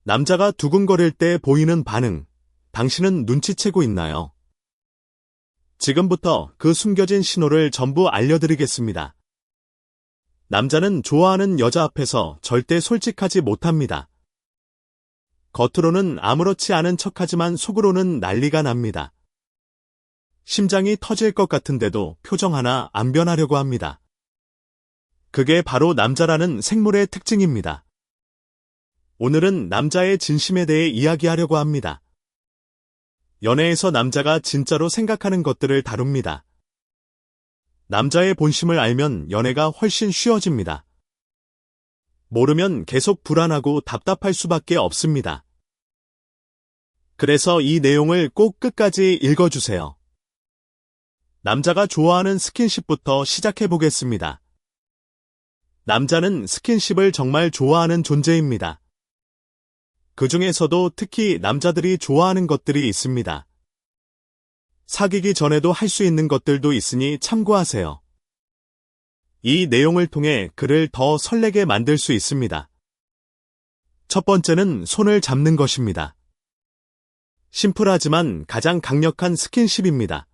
남자가 두근거릴 때 보이는 반응, 당신은 눈치채고 있나요? 지금부터 그 숨겨진 신호를 전부 알려드리겠습니다. 남자는 좋아하는 여자 앞에서 절대 솔직하지 못합니다. 겉으로는 아무렇지 않은 척하지만 속으로는 난리가 납니다. 심장이 터질 것 같은데도 표정 하나 안 변하려고 합니다. 그게 바로 남자라는 생물의 특징입니다. 오늘은 남자의 진심에 대해 이야기하려고 합니다. 연애에서 남자가 진짜로 생각하는 것들을 다룹니다. 남자의 본심을 알면 연애가 훨씬 쉬워집니다. 모르면 계속 불안하고 답답할 수밖에 없습니다. 그래서 이 내용을 꼭 끝까지 읽어주세요. 남자가 좋아하는 스킨십부터 시작해 보겠습니다. 남자는 스킨십을 정말 좋아하는 존재입니다. 그 중에서도 특히 남자들이 좋아하는 것들이 있습니다. 사귀기 전에도 할 수 있는 것들도 있으니 참고하세요. 이 내용을 통해 그를 더 설레게 만들 수 있습니다. 첫 번째는 손을 잡는 것입니다. 심플하지만 가장 강력한 스킨십입니다.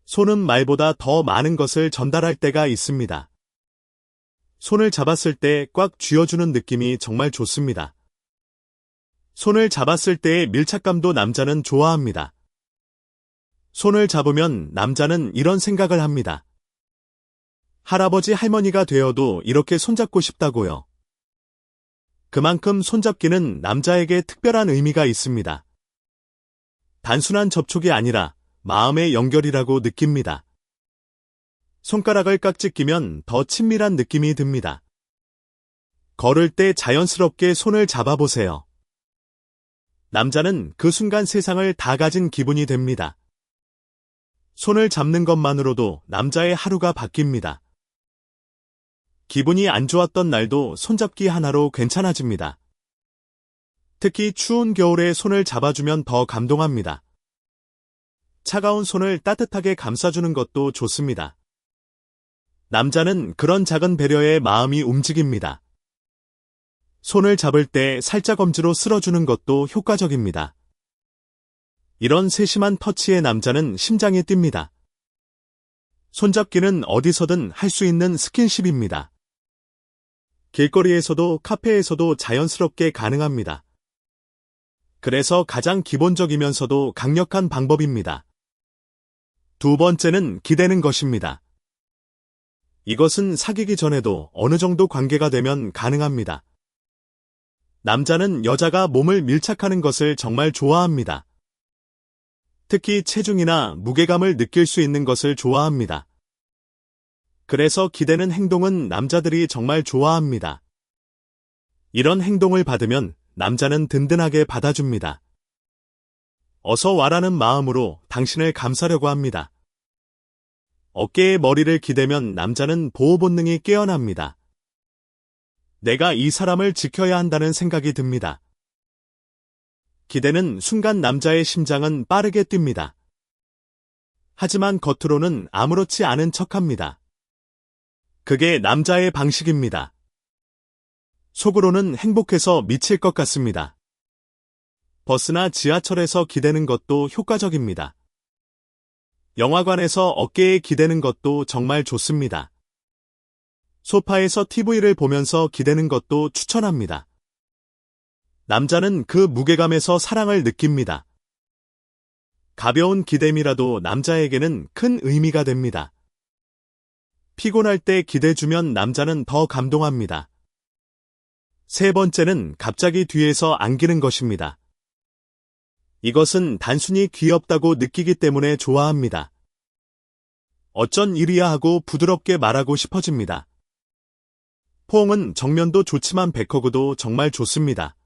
손은 말보다 더 많은 것을 전달할 때가 있습니다. 손을 잡았을 때 꽉 쥐어주는 느낌이 정말 좋습니다. 손을 잡았을 때의 밀착감도 남자는 좋아합니다. 손을 잡으면 남자는 이런 생각을 합니다. 할아버지 할머니가 되어도 이렇게 손잡고 싶다고요. 그만큼 손잡기는 남자에게 특별한 의미가 있습니다. 단순한 접촉이 아니라 마음의 연결이라고 느낍니다. 손가락을 깍지 끼면 더 친밀한 느낌이 듭니다. 걸을 때 자연스럽게 손을 잡아보세요. 남자는 그 순간 세상을 다 가진 기분이 됩니다. 손을 잡는 것만으로도 남자의 하루가 바뀝니다. 기분이 안 좋았던 날도 손잡기 하나로 괜찮아집니다. 특히 추운 겨울에 손을 잡아주면 더 감동합니다. 차가운 손을 따뜻하게 감싸주는 것도 좋습니다. 남자는 그런 작은 배려에 마음이 움직입니다. 손을 잡을 때 살짝 엄지로 쓸어주는 것도 효과적입니다. 이런 세심한 터치에 남자는 심장이 뜁니다. 손잡기는 어디서든 할 수 있는 스킨십입니다. 길거리에서도 카페에서도 자연스럽게 가능합니다. 그래서 가장 기본적이면서도 강력한 방법입니다. 두 번째는 기대는 것입니다. 이것은 사귀기 전에도 어느 정도 관계가 되면 가능합니다. 남자는 여자가 몸을 밀착하는 것을 정말 좋아합니다. 특히 체중이나 무게감을 느낄 수 있는 것을 좋아합니다. 그래서 기대는 행동은 남자들이 정말 좋아합니다. 이런 행동을 받으면 남자는 든든하게 받아줍니다. 어서 와라는 마음으로 당신을 감싸려고 합니다. 어깨에 머리를 기대면 남자는 보호 본능이 깨어납니다. 내가 이 사람을 지켜야 한다는 생각이 듭니다. 기대는 순간 남자의 심장은 빠르게 뜁니다. 하지만 겉으로는 아무렇지 않은 척합니다. 그게 남자의 방식입니다. 속으로는 행복해서 미칠 것 같습니다. 버스나 지하철에서 기대는 것도 효과적입니다. 영화관에서 어깨에 기대는 것도 정말 좋습니다. 소파에서 TV를 보면서 기대는 것도 추천합니다. 남자는 그 무게감에서 사랑을 느낍니다. 가벼운 기댐이라도 남자에게는 큰 의미가 됩니다. 피곤할 때 기대주면 남자는 더 감동합니다. 세 번째는 갑자기 뒤에서 안기는 것입니다. 이것은 단순히 귀엽다고 느끼기 때문에 좋아합니다. 어쩐 일이야 하고 부드럽게 말하고 싶어집니다. 포옹은 정면도 좋지만 백허그도 정말 좋습니다.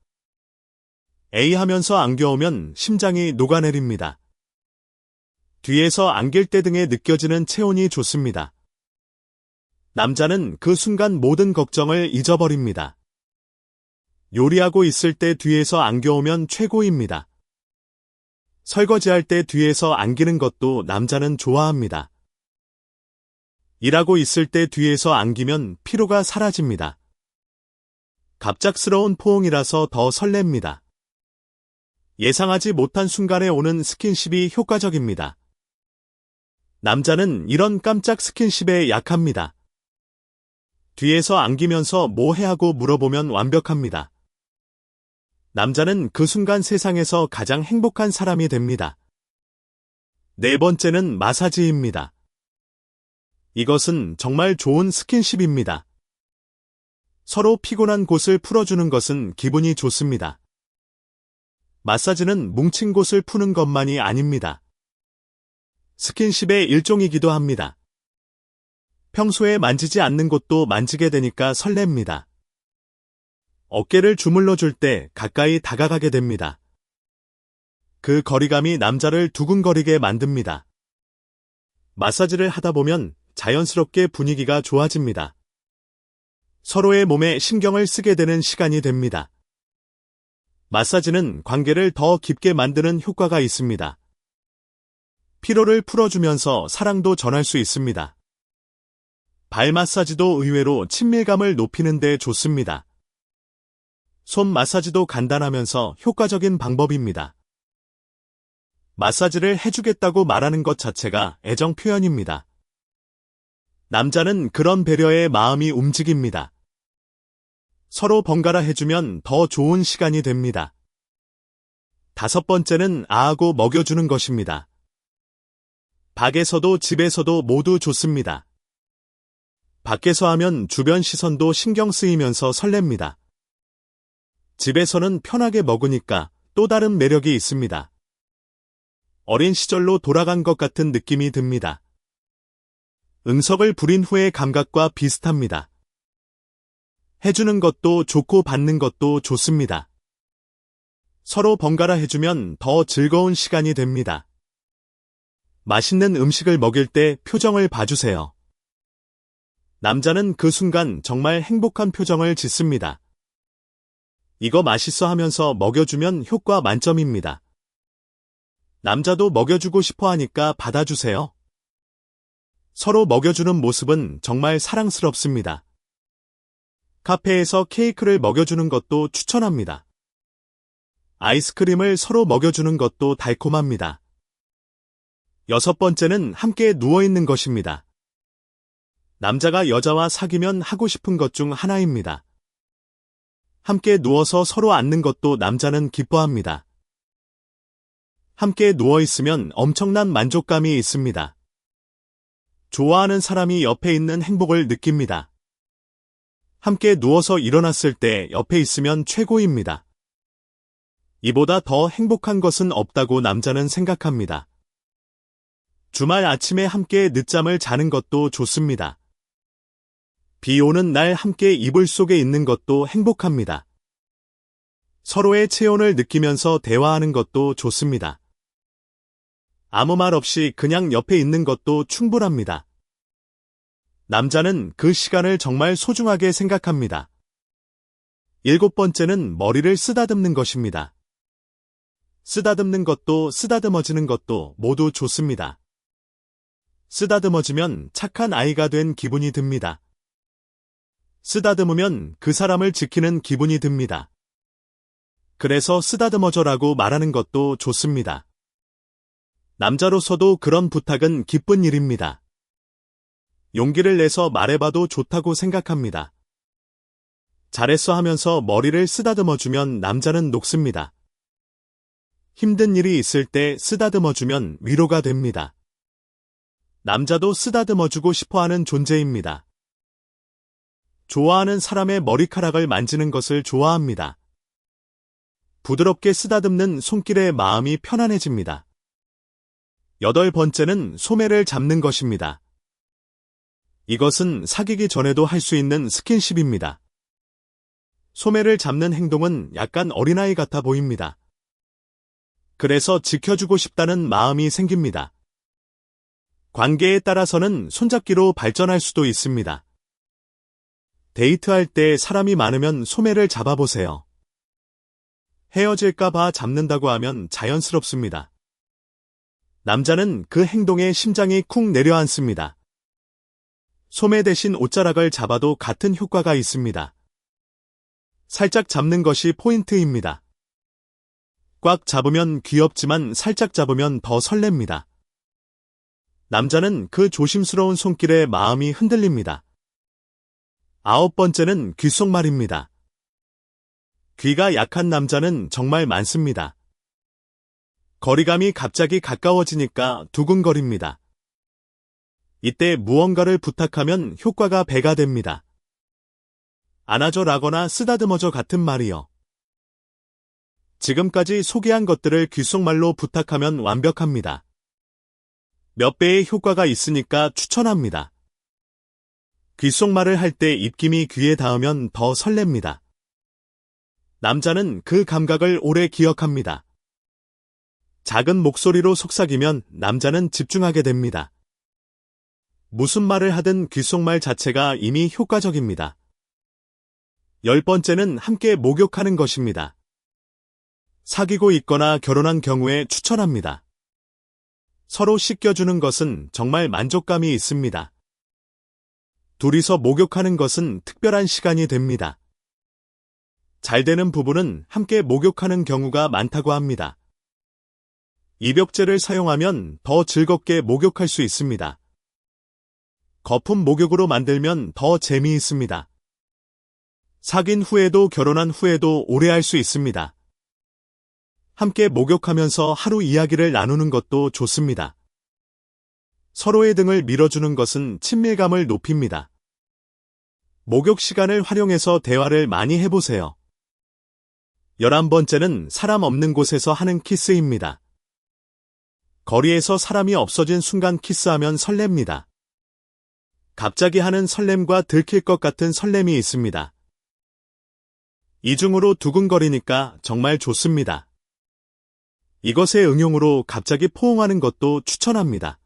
에이 하면서 안겨오면 심장이 녹아내립니다. 뒤에서 안길 때 등에 느껴지는 체온이 좋습니다. 남자는 그 순간 모든 걱정을 잊어버립니다. 요리하고 있을 때 뒤에서 안겨오면 최고입니다. 설거지할 때 뒤에서 안기는 것도 남자는 좋아합니다. 일하고 있을 때 뒤에서 안기면 피로가 사라집니다. 갑작스러운 포옹이라서 더 설렙니다. 예상하지 못한 순간에 오는 스킨십이 효과적입니다. 남자는 이런 깜짝 스킨십에 약합니다. 뒤에서 안기면서 뭐 해 하고 물어보면 완벽합니다. 남자는 그 순간 세상에서 가장 행복한 사람이 됩니다. 네 번째는 마사지입니다. 이것은 정말 좋은 스킨십입니다. 서로 피곤한 곳을 풀어주는 것은 기분이 좋습니다. 마사지는 뭉친 곳을 푸는 것만이 아닙니다. 스킨십의 일종이기도 합니다. 평소에 만지지 않는 곳도 만지게 되니까 설렙니다. 어깨를 주물러 줄 때 가까이 다가가게 됩니다. 그 거리감이 남자를 두근거리게 만듭니다. 마사지를 하다 보면 자연스럽게 분위기가 좋아집니다. 서로의 몸에 신경을 쓰게 되는 시간이 됩니다. 마사지는 관계를 더 깊게 만드는 효과가 있습니다. 피로를 풀어주면서 사랑도 전할 수 있습니다. 발 마사지도 의외로 친밀감을 높이는 데 좋습니다. 손 마사지도 간단하면서 효과적인 방법입니다. 마사지를 해주겠다고 말하는 것 자체가 애정 표현입니다. 남자는 그런 배려에 마음이 움직입니다. 서로 번갈아 해주면 더 좋은 시간이 됩니다. 다섯 번째는 아하고 먹여주는 것입니다. 밖에서도 집에서도 모두 좋습니다. 밖에서 하면 주변 시선도 신경 쓰이면서 설렙니다. 집에서는 편하게 먹으니까 또 다른 매력이 있습니다. 어린 시절로 돌아간 것 같은 느낌이 듭니다. 응석을 부린 후의 감각과 비슷합니다. 해주는 것도 좋고 받는 것도 좋습니다. 서로 번갈아 해주면 더 즐거운 시간이 됩니다. 맛있는 음식을 먹일 때 표정을 봐주세요. 남자는 그 순간 정말 행복한 표정을 짓습니다. 이거 맛있어 하면서 먹여주면 효과 만점입니다. 남자도 먹여주고 싶어 하니까 받아주세요. 서로 먹여주는 모습은 정말 사랑스럽습니다. 카페에서 케이크를 먹여주는 것도 추천합니다. 아이스크림을 서로 먹여주는 것도 달콤합니다. 여섯 번째는 함께 누워있는 것입니다. 남자가 여자와 사귀면 하고 싶은 것 중 하나입니다. 함께 누워서 서로 앉는 것도 남자는 기뻐합니다. 함께 누워있으면 엄청난 만족감이 있습니다. 좋아하는 사람이 옆에 있는 행복을 느낍니다. 함께 누워서 일어났을 때 옆에 있으면 최고입니다. 이보다 더 행복한 것은 없다고 남자는 생각합니다. 주말 아침에 함께 늦잠을 자는 것도 좋습니다. 비 오는 날 함께 이불 속에 있는 것도 행복합니다. 서로의 체온을 느끼면서 대화하는 것도 좋습니다. 아무 말 없이 그냥 옆에 있는 것도 충분합니다. 남자는 그 시간을 정말 소중하게 생각합니다. 일곱 번째는 머리를 쓰다듬는 것입니다. 쓰다듬는 것도 쓰다듬어지는 것도 모두 좋습니다. 쓰다듬어지면 착한 아이가 된 기분이 듭니다. 쓰다듬으면 그 사람을 지키는 기분이 듭니다. 그래서 쓰다듬어줘라고 말하는 것도 좋습니다. 남자로서도 그런 부탁은 기쁜 일입니다. 용기를 내서 말해봐도 좋다고 생각합니다. 잘했어 하면서 머리를 쓰다듬어주면 남자는 녹습니다. 힘든 일이 있을 때 쓰다듬어주면 위로가 됩니다. 남자도 쓰다듬어주고 싶어하는 존재입니다. 좋아하는 사람의 머리카락을 만지는 것을 좋아합니다. 부드럽게 쓰다듬는 손길에 마음이 편안해집니다. 여덟 번째는 소매를 잡는 것입니다. 이것은 사귀기 전에도 할 수 있는 스킨십입니다. 소매를 잡는 행동은 약간 어린아이 같아 보입니다. 그래서 지켜주고 싶다는 마음이 생깁니다. 관계에 따라서는 손잡기로 발전할 수도 있습니다. 데이트할 때 사람이 많으면 소매를 잡아보세요. 헤어질까봐 잡는다고 하면 자연스럽습니다. 남자는 그 행동에 심장이 쿵 내려앉습니다. 소매 대신 옷자락을 잡아도 같은 효과가 있습니다. 살짝 잡는 것이 포인트입니다. 꽉 잡으면 귀엽지만 살짝 잡으면 더 설렙니다. 남자는 그 조심스러운 손길에 마음이 흔들립니다. 9번째는 귓속말입니다. 귀가 약한 남자는 정말 많습니다. 거리감이 갑자기 가까워지니까 두근거립니다. 이때 무언가를 부탁하면 효과가 배가 됩니다. 안아줘라거나 쓰다듬어줘 같은 말이요. 지금까지 소개한 것들을 귓속말로 부탁하면 완벽합니다. 몇 배의 효과가 있으니까 추천합니다. 귓속말을 할 때 입김이 귀에 닿으면 더 설렙니다. 남자는 그 감각을 오래 기억합니다. 작은 목소리로 속삭이면 남자는 집중하게 됩니다. 무슨 말을 하든 귓속말 자체가 이미 효과적입니다. 10번째는 함께 목욕하는 것입니다. 사귀고 있거나 결혼한 경우에 추천합니다. 서로 씻겨주는 것은 정말 만족감이 있습니다. 둘이서 목욕하는 것은 특별한 시간이 됩니다. 잘 되는 부부는 함께 목욕하는 경우가 많다고 합니다. 입욕제를 사용하면 더 즐겁게 목욕할 수 있습니다. 거품 목욕으로 만들면 더 재미있습니다. 사귄 후에도 결혼한 후에도 오래 할 수 있습니다. 함께 목욕하면서 하루 이야기를 나누는 것도 좋습니다. 서로의 등을 밀어주는 것은 친밀감을 높입니다. 목욕 시간을 활용해서 대화를 많이 해보세요. 11번째는 사람 없는 곳에서 하는 키스입니다. 거리에서 사람이 없어진 순간 키스하면 설렙니다. 갑자기 하는 설렘과 들킬 것 같은 설렘이 있습니다. 이중으로 두근거리니까 정말 좋습니다. 이것의 응용으로 갑자기 포옹하는 것도 추천합니다.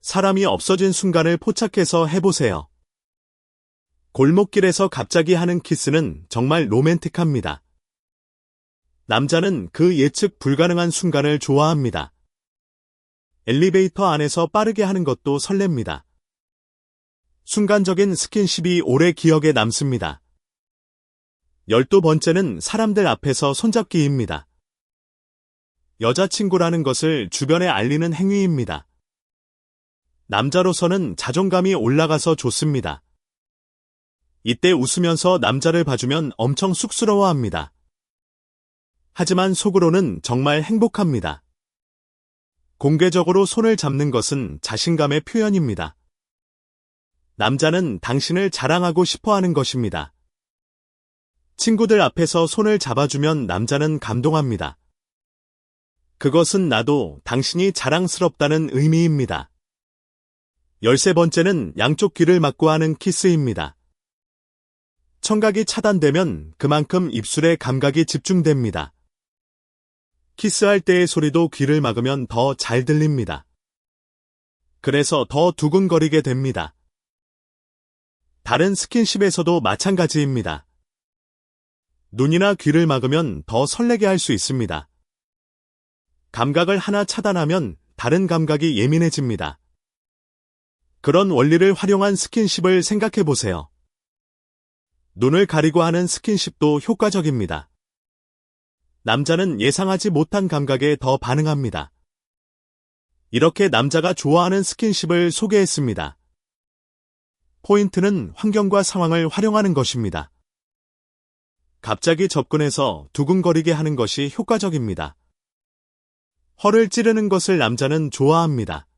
사람이 없어진 순간을 포착해서 해보세요. 골목길에서 갑자기 하는 키스는 정말 로맨틱합니다. 남자는 그 예측 불가능한 순간을 좋아합니다. 엘리베이터 안에서 빠르게 하는 것도 설렙니다. 순간적인 스킨십이 오래 기억에 남습니다. 12번째는 사람들 앞에서 손잡기입니다. 여자친구라는 것을 주변에 알리는 행위입니다. 남자로서는 자존감이 올라가서 좋습니다. 이때 웃으면서 남자를 봐주면 엄청 쑥스러워합니다. 하지만 속으로는 정말 행복합니다. 공개적으로 손을 잡는 것은 자신감의 표현입니다. 남자는 당신을 자랑하고 싶어하는 것입니다. 친구들 앞에서 손을 잡아주면 남자는 감동합니다. 그것은 나도 당신이 자랑스럽다는 의미입니다. 13번째는 양쪽 귀를 막고 하는 키스입니다. 청각이 차단되면 그만큼 입술의 감각이 집중됩니다. 키스할 때의 소리도 귀를 막으면 더 잘 들립니다. 그래서 더 두근거리게 됩니다. 다른 스킨십에서도 마찬가지입니다. 눈이나 귀를 막으면 더 설레게 할 수 있습니다. 감각을 하나 차단하면 다른 감각이 예민해집니다. 그런 원리를 활용한 스킨십을 생각해 보세요. 눈을 가리고 하는 스킨십도 효과적입니다. 남자는 예상하지 못한 감각에 더 반응합니다. 이렇게 남자가 좋아하는 스킨십을 소개했습니다. 포인트는 환경과 상황을 활용하는 것입니다. 갑자기 접근해서 두근거리게 하는 것이 효과적입니다. 허를 찌르는 것을 남자는 좋아합니다.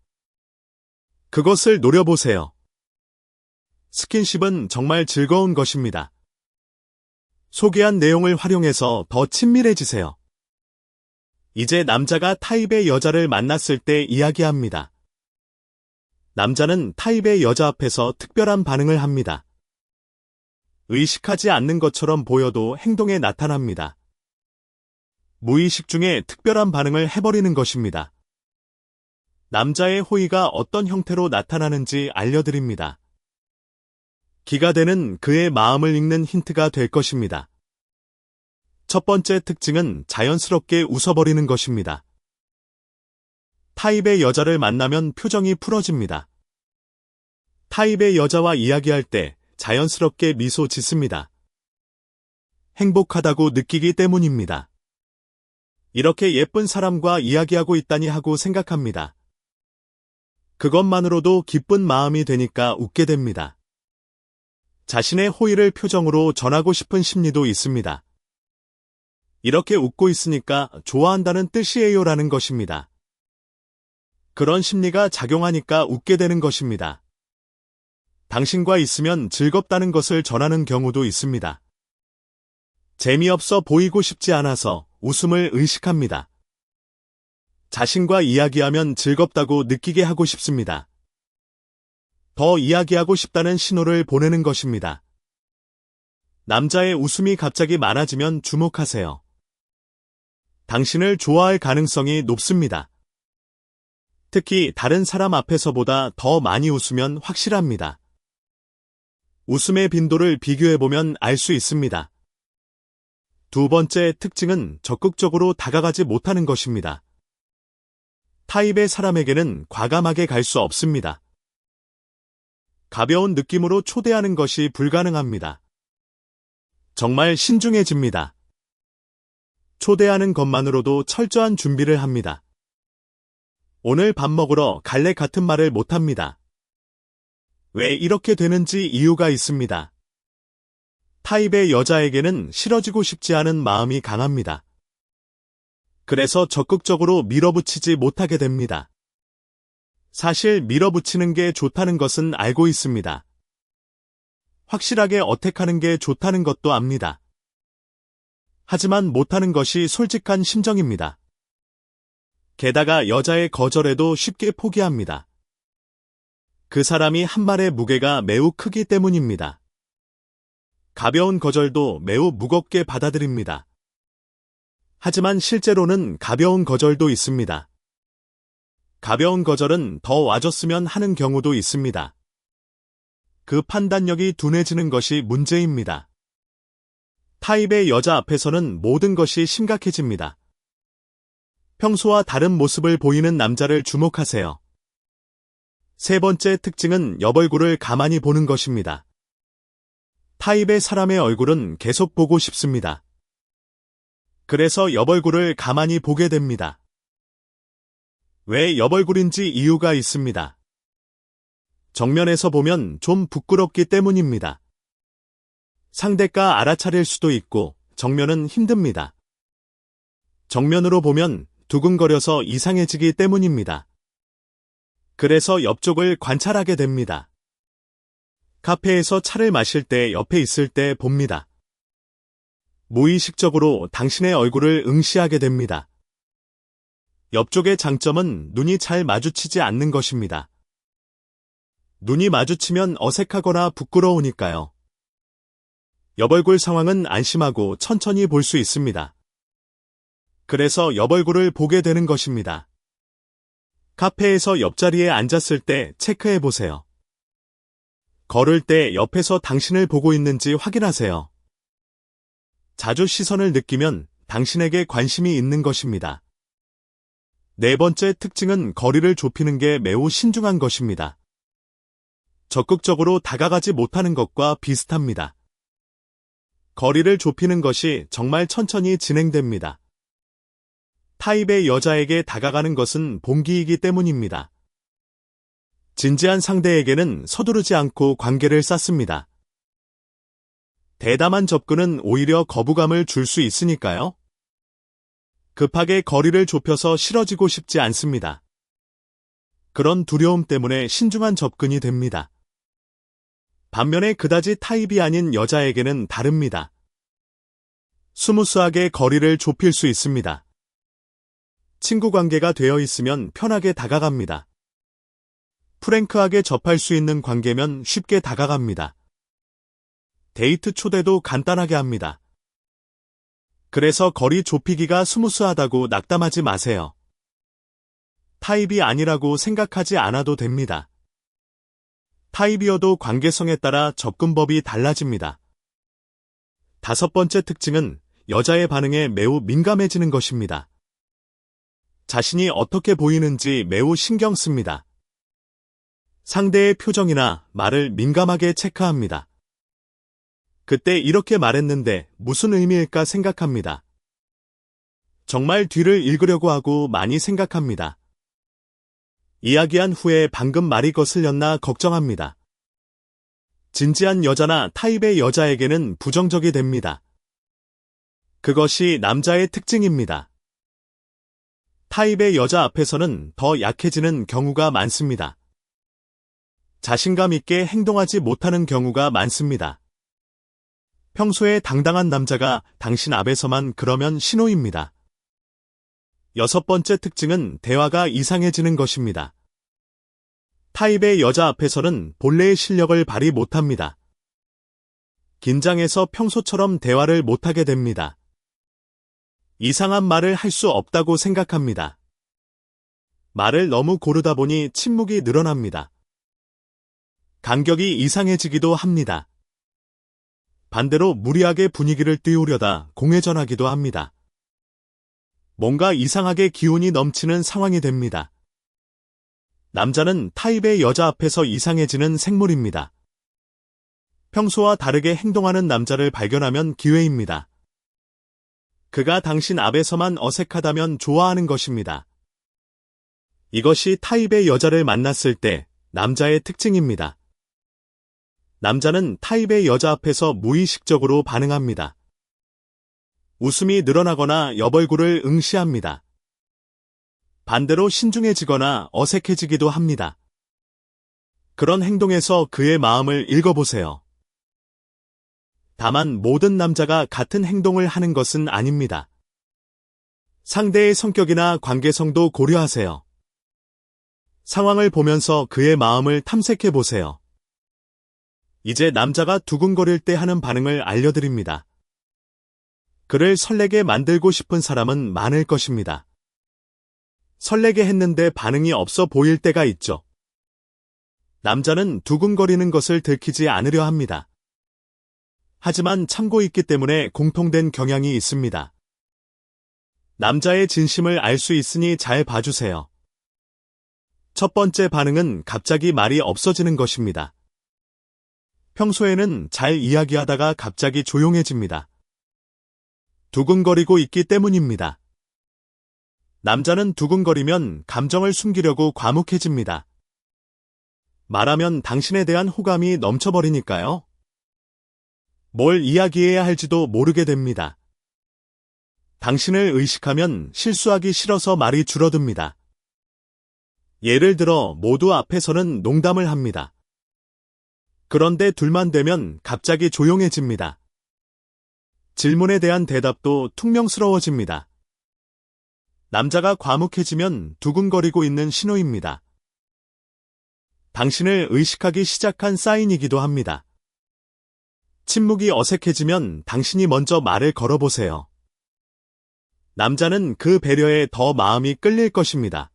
그것을 노려보세요. 스킨십은 정말 즐거운 것입니다. 소개한 내용을 활용해서 더 친밀해지세요. 이제 남자가 타입의 여자를 만났을 때 이야기합니다. 남자는 타입의 여자 앞에서 특별한 반응을 합니다. 의식하지 않는 것처럼 보여도 행동에 나타납니다. 무의식 중에 특별한 반응을 해버리는 것입니다. 남자의 호의가 어떤 형태로 나타나는지 알려드립니다. 기가 되는 그의 마음을 읽는 힌트가 될 것입니다. 첫 번째 특징은 자연스럽게 웃어버리는 것입니다. 타입의 여자를 만나면 표정이 풀어집니다. 타입의 여자와 이야기할 때 자연스럽게 미소 짓습니다. 행복하다고 느끼기 때문입니다. 이렇게 예쁜 사람과 이야기하고 있다니 하고 생각합니다. 그것만으로도 기쁜 마음이 되니까 웃게 됩니다. 자신의 호의를 표정으로 전하고 싶은 심리도 있습니다. 이렇게 웃고 있으니까 좋아한다는 뜻이에요라는 것입니다. 그런 심리가 작용하니까 웃게 되는 것입니다. 당신과 있으면 즐겁다는 것을 전하는 경우도 있습니다. 재미없어 보이고 싶지 않아서 웃음을 의식합니다. 자신과 이야기하면 즐겁다고 느끼게 하고 싶습니다. 더 이야기하고 싶다는 신호를 보내는 것입니다. 남자의 웃음이 갑자기 많아지면 주목하세요. 당신을 좋아할 가능성이 높습니다. 특히 다른 사람 앞에서보다 더 많이 웃으면 확실합니다. 웃음의 빈도를 비교해보면 알 수 있습니다. 두 번째 특징은 적극적으로 다가가지 못하는 것입니다. 타입의 사람에게는 과감하게 갈 수 없습니다. 가벼운 느낌으로 초대하는 것이 불가능합니다. 정말 신중해집니다. 초대하는 것만으로도 철저한 준비를 합니다. 오늘 밥 먹으러 갈래 같은 말을 못합니다. 왜 이렇게 되는지 이유가 있습니다. 타입의 여자에게는 싫어지고 싶지 않은 마음이 강합니다. 그래서 적극적으로 밀어붙이지 못하게 됩니다. 사실 밀어붙이는 게 좋다는 것은 알고 있습니다. 확실하게 어택하는 게 좋다는 것도 압니다. 하지만 못하는 것이 솔직한 심정입니다. 게다가 여자의 거절에도 쉽게 포기합니다. 그 사람이 한 말의 무게가 매우 크기 때문입니다. 가벼운 거절도 매우 무겁게 받아들입니다. 하지만 실제로는 가벼운 거절도 있습니다. 가벼운 거절은 더 와줬으면 하는 경우도 있습니다. 그 판단력이 둔해지는 것이 문제입니다. 타입의 여자 앞에서는 모든 것이 심각해집니다. 평소와 다른 모습을 보이는 남자를 주목하세요. 세 번째 특징은 옆 얼굴을 가만히 보는 것입니다. 타입의 사람의 얼굴은 계속 보고 싶습니다. 그래서 옆 얼굴을 가만히 보게 됩니다. 왜 옆 얼굴인지 이유가 있습니다. 정면에서 보면 좀 부끄럽기 때문입니다. 상대가 알아차릴 수도 있고 정면은 힘듭니다. 정면으로 보면 두근거려서 이상해지기 때문입니다. 그래서 옆쪽을 관찰하게 됩니다. 카페에서 차를 마실 때 옆에 있을 때 봅니다. 무의식적으로 당신의 얼굴을 응시하게 됩니다. 옆쪽의 장점은 눈이 잘 마주치지 않는 것입니다. 눈이 마주치면 어색하거나 부끄러우니까요. 옆 얼굴 상황은 안심하고 천천히 볼 수 있습니다. 그래서 옆 얼굴을 보게 되는 것입니다. 카페에서 옆자리에 앉았을 때 체크해 보세요. 걸을 때 옆에서 당신을 보고 있는지 확인하세요. 자주 시선을 느끼면 당신에게 관심이 있는 것입니다. 네 번째 특징은 거리를 좁히는 게 매우 신중한 것입니다. 적극적으로 다가가지 못하는 것과 비슷합니다. 거리를 좁히는 것이 정말 천천히 진행됩니다. 타입의 여자에게 다가가는 것은 본기이기 때문입니다. 진지한 상대에게는 서두르지 않고 관계를 쌓습니다. 대담한 접근은 오히려 거부감을 줄 수 있으니까요. 급하게 거리를 좁혀서 싫어지고 싶지 않습니다. 그런 두려움 때문에 신중한 접근이 됩니다. 반면에 그다지 타입이 아닌 여자에게는 다릅니다. 스무스하게 거리를 좁힐 수 있습니다. 친구 관계가 되어 있으면 편하게 다가갑니다. 프랭크하게 접할 수 있는 관계면 쉽게 다가갑니다. 데이트 초대도 간단하게 합니다. 그래서 거리 좁히기가 스무스하다고 낙담하지 마세요. 타입이 아니라고 생각하지 않아도 됩니다. 타입이어도 관계성에 따라 접근법이 달라집니다. 다섯 번째 특징은 여자의 반응에 매우 민감해지는 것입니다. 자신이 어떻게 보이는지 매우 신경 씁니다. 상대의 표정이나 말을 민감하게 체크합니다. 그때 이렇게 말했는데 무슨 의미일까 생각합니다. 정말 뒤를 읽으려고 하고 많이 생각합니다. 이야기한 후에 방금 말이 거슬렸나 걱정합니다. 진지한 여자나 타입의 여자에게는 부정적이 됩니다. 그것이 남자의 특징입니다. 타입의 여자 앞에서는 더 약해지는 경우가 많습니다. 자신감 있게 행동하지 못하는 경우가 많습니다. 평소에 당당한 남자가 당신 앞에서만 그러면 신호입니다. 6번째 특징은 대화가 이상해지는 것입니다. 타입의 여자 앞에서는 본래의 실력을 발휘 못합니다. 긴장해서 평소처럼 대화를 못하게 됩니다. 이상한 말을 할 수 없다고 생각합니다. 말을 너무 고르다 보니 침묵이 늘어납니다. 간격이 이상해지기도 합니다. 반대로 무리하게 분위기를 띄우려다 공회전하기도 합니다. 뭔가 이상하게 기운이 넘치는 상황이 됩니다. 남자는 타입의 여자 앞에서 이상해지는 생물입니다. 평소와 다르게 행동하는 남자를 발견하면 기회입니다. 그가 당신 앞에서만 어색하다면 좋아하는 것입니다. 이것이 타입의 여자를 만났을 때 남자의 특징입니다. 남자는 타입의 여자 앞에서 무의식적으로 반응합니다. 웃음이 늘어나거나 옆얼굴을 응시합니다. 반대로 신중해지거나 어색해지기도 합니다. 그런 행동에서 그의 마음을 읽어보세요. 다만 모든 남자가 같은 행동을 하는 것은 아닙니다. 상대의 성격이나 관계성도 고려하세요. 상황을 보면서 그의 마음을 탐색해보세요. 이제 남자가 두근거릴 때 하는 반응을 알려드립니다. 그를 설레게 만들고 싶은 사람은 많을 것입니다. 설레게 했는데 반응이 없어 보일 때가 있죠. 남자는 두근거리는 것을 들키지 않으려 합니다. 하지만 참고 있기 때문에 공통된 경향이 있습니다. 남자의 진심을 알 수 있으니 잘 봐주세요. 첫 번째 반응은 갑자기 말이 없어지는 것입니다. 평소에는 잘 이야기하다가 갑자기 조용해집니다. 두근거리고 있기 때문입니다. 남자는 두근거리면 감정을 숨기려고 과묵해집니다. 말하면 당신에 대한 호감이 넘쳐버리니까요. 뭘 이야기해야 할지도 모르게 됩니다. 당신을 의식하면 실수하기 싫어서 말이 줄어듭니다. 예를 들어 모두 앞에서는 농담을 합니다. 그런데 둘만 되면 갑자기 조용해집니다. 질문에 대한 대답도 퉁명스러워집니다. 남자가 과묵해지면 두근거리고 있는 신호입니다. 당신을 의식하기 시작한 사인이기도 합니다. 침묵이 어색해지면 당신이 먼저 말을 걸어보세요. 남자는 그 배려에 더 마음이 끌릴 것입니다.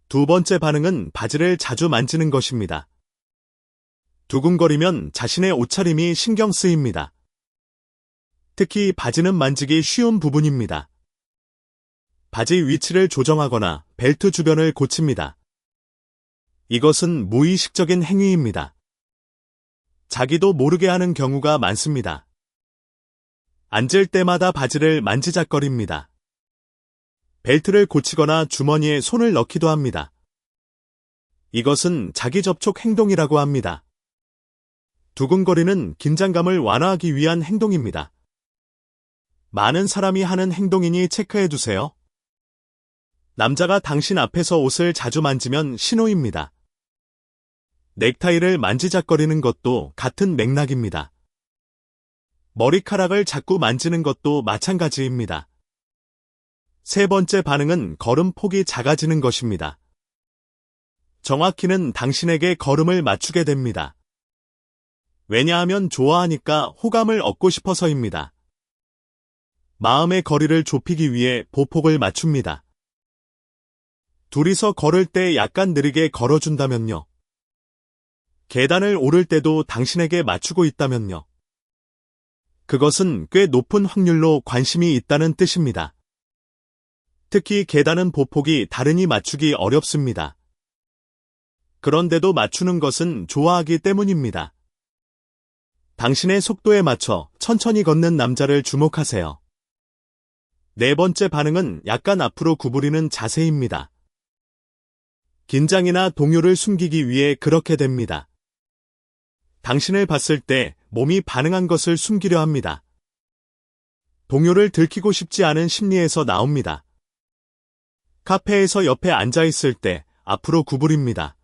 두 번째 반응은 바지를 자주 만지는 것입니다. 두근거리면 자신의 옷차림이 신경 쓰입니다. 특히 바지는 만지기 쉬운 부분입니다. 바지 위치를 조정하거나 벨트 주변을 고칩니다. 이것은 무의식적인 행위입니다. 자기도 모르게 하는 경우가 많습니다. 앉을 때마다 바지를 만지작거립니다. 벨트를 고치거나 주머니에 손을 넣기도 합니다. 이것은 자기 접촉 행동이라고 합니다. 두근거리는 긴장감을 완화하기 위한 행동입니다. 많은 사람이 하는 행동이니 체크해두세요. 남자가 당신 앞에서 옷을 자주 만지면 신호입니다. 넥타이를 만지작거리는 것도 같은 맥락입니다. 머리카락을 자꾸 만지는 것도 마찬가지입니다. 세 번째 반응은 걸음 폭이 작아지는 것입니다. 정확히는 당신에게 걸음을 맞추게 됩니다. 왜냐하면 좋아하니까 호감을 얻고 싶어서입니다. 마음의 거리를 좁히기 위해 보폭을 맞춥니다. 둘이서 걸을 때 약간 느리게 걸어준다면요. 계단을 오를 때도 당신에게 맞추고 있다면요. 그것은 꽤 높은 확률로 관심이 있다는 뜻입니다. 특히 계단은 보폭이 다르니 맞추기 어렵습니다. 그런데도 맞추는 것은 좋아하기 때문입니다. 당신의 속도에 맞춰 천천히 걷는 남자를 주목하세요. 네 번째 반응은 약간 앞으로 구부리는 자세입니다. 긴장이나 동요를 숨기기 위해 그렇게 됩니다. 당신을 봤을 때 몸이 반응한 것을 숨기려 합니다. 동요를 들키고 싶지 않은 심리에서 나옵니다. 카페에서 옆에 앉아 있을 때 앞으로 구부립니다.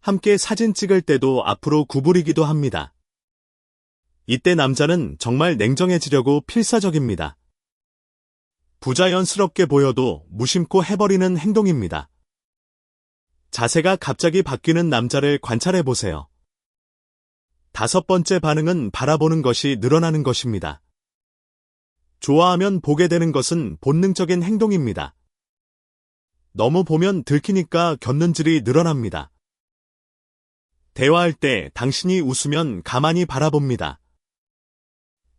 함께 사진 찍을 때도 앞으로 구부리기도 합니다. 이때 남자는 정말 냉정해지려고 필사적입니다. 부자연스럽게 보여도 무심코 해버리는 행동입니다. 자세가 갑자기 바뀌는 남자를 관찰해 보세요. 다섯 번째 반응은 바라보는 것이 늘어나는 것입니다. 좋아하면 보게 되는 것은 본능적인 행동입니다. 너무 보면 들키니까 곁눈질이 늘어납니다. 대화할 때 당신이 웃으면 가만히 바라봅니다.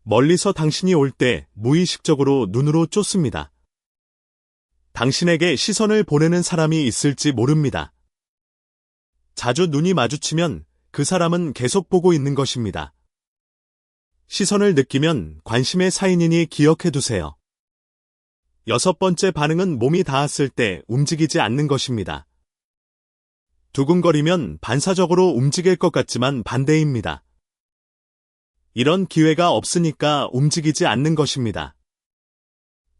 멀리서 당신이 올 때 무의식적으로 눈으로 쫓습니다. 당신에게 시선을 보내는 사람이 있을지 모릅니다. 자주 눈이 마주치면 그 사람은 계속 보고 있는 것입니다. 시선을 느끼면 관심의 사인이니 기억해두세요. 여섯 번째 반응은 몸이 닿았을 때 움직이지 않는 것입니다. 두근거리면 반사적으로 움직일 것 같지만 반대입니다. 이런 기회가 없으니까 움직이지 않는 것입니다.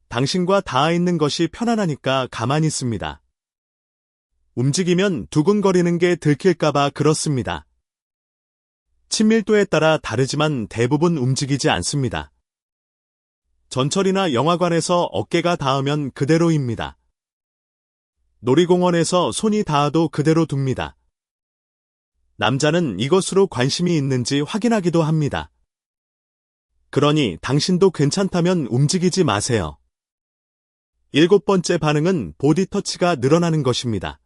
당신과 닿아 있는 것이 편안하니까 가만히 있습니다. 움직이면 두근거리는 게 들킬까봐 그렇습니다. 친밀도에 따라 다르지만 대부분 움직이지 않습니다. 전철이나 영화관에서 어깨가 닿으면 그대로입니다. 놀이공원에서 손이 닿아도 그대로 둡니다. 남자는 이것으로 관심이 있는지 확인하기도 합니다. 그러니 당신도 괜찮다면 움직이지 마세요. 일곱 번째 반응은 보디터치가 늘어나는 것입니다.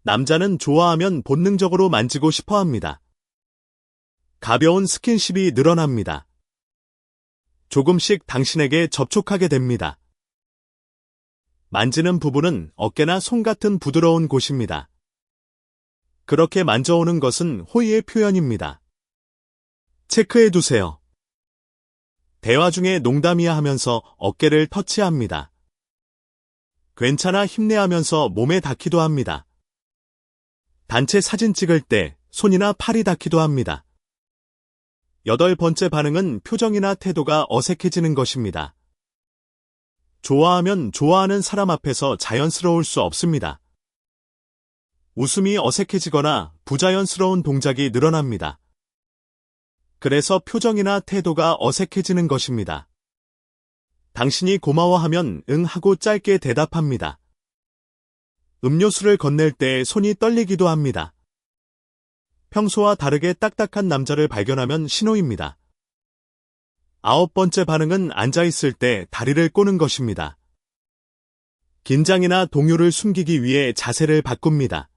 남자는 좋아하면 본능적으로 만지고 싶어 합니다. 가벼운 스킨십이 늘어납니다. 조금씩 당신에게 접촉하게 됩니다. 만지는 부분은 어깨나 손 같은 부드러운 곳입니다. 그렇게 만져오는 것은 호의의 표현입니다. 체크해두세요. 대화 중에 농담이야 하면서 어깨를 터치합니다. 괜찮아 힘내 하면서 몸에 닿기도 합니다. 단체 사진 찍을 때 손이나 팔이 닿기도 합니다. 여덟 번째 반응은 표정이나 태도가 어색해지는 것입니다. 좋아하면 좋아하는 사람 앞에서 자연스러울 수 없습니다. 웃음이 어색해지거나 부자연스러운 동작이 늘어납니다. 그래서 표정이나 태도가 어색해지는 것입니다. 당신이 고마워하면 응 하고 짧게 대답합니다. 음료수를 건넬 때 손이 떨리기도 합니다. 평소와 다르게 딱딱한 남자를 발견하면 신호입니다. 아홉 번째 반응은 앉아있을 때 다리를 꼬는 것입니다. 긴장이나 동요를 숨기기 위해 자세를 바꿉니다.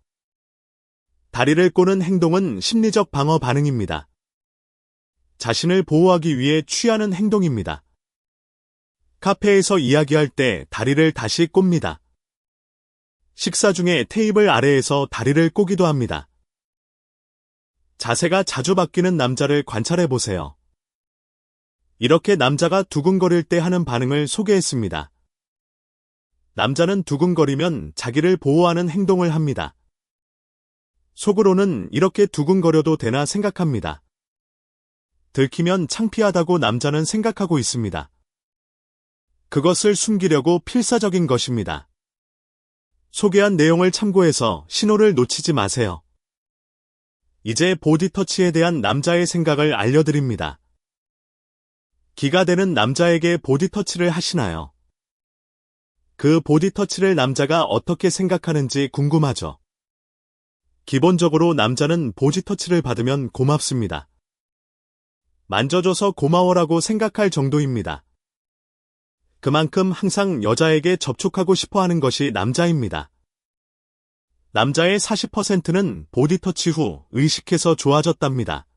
다리를 꼬는 행동은 심리적 방어 반응입니다. 자신을 보호하기 위해 취하는 행동입니다. 카페에서 이야기할 때 다리를 다시 꼽니다. 식사 중에 테이블 아래에서 다리를 꼬기도 합니다. 자세가 자주 바뀌는 남자를 관찰해 보세요. 이렇게 남자가 두근거릴 때 하는 반응을 소개했습니다. 남자는 두근거리면 자기를 보호하는 행동을 합니다. 속으로는 이렇게 두근거려도 되나 생각합니다. 들키면 창피하다고 남자는 생각하고 있습니다. 그것을 숨기려고 필사적인 것입니다. 소개한 내용을 참고해서 신호를 놓치지 마세요. 이제 보디터치에 대한 남자의 생각을 알려드립니다. 기가 되는 남자에게 보디터치를 하시나요? 그 보디터치를 남자가 어떻게 생각하는지 궁금하죠? 기본적으로 남자는 보디터치를 받으면 고맙습니다. 만져줘서 고마워라고 생각할 정도입니다. 그만큼 항상 여자에게 접촉하고 싶어 하는 것이 남자입니다. 남자의 40%는 보디터치 후 의식해서 좋아졌답니다.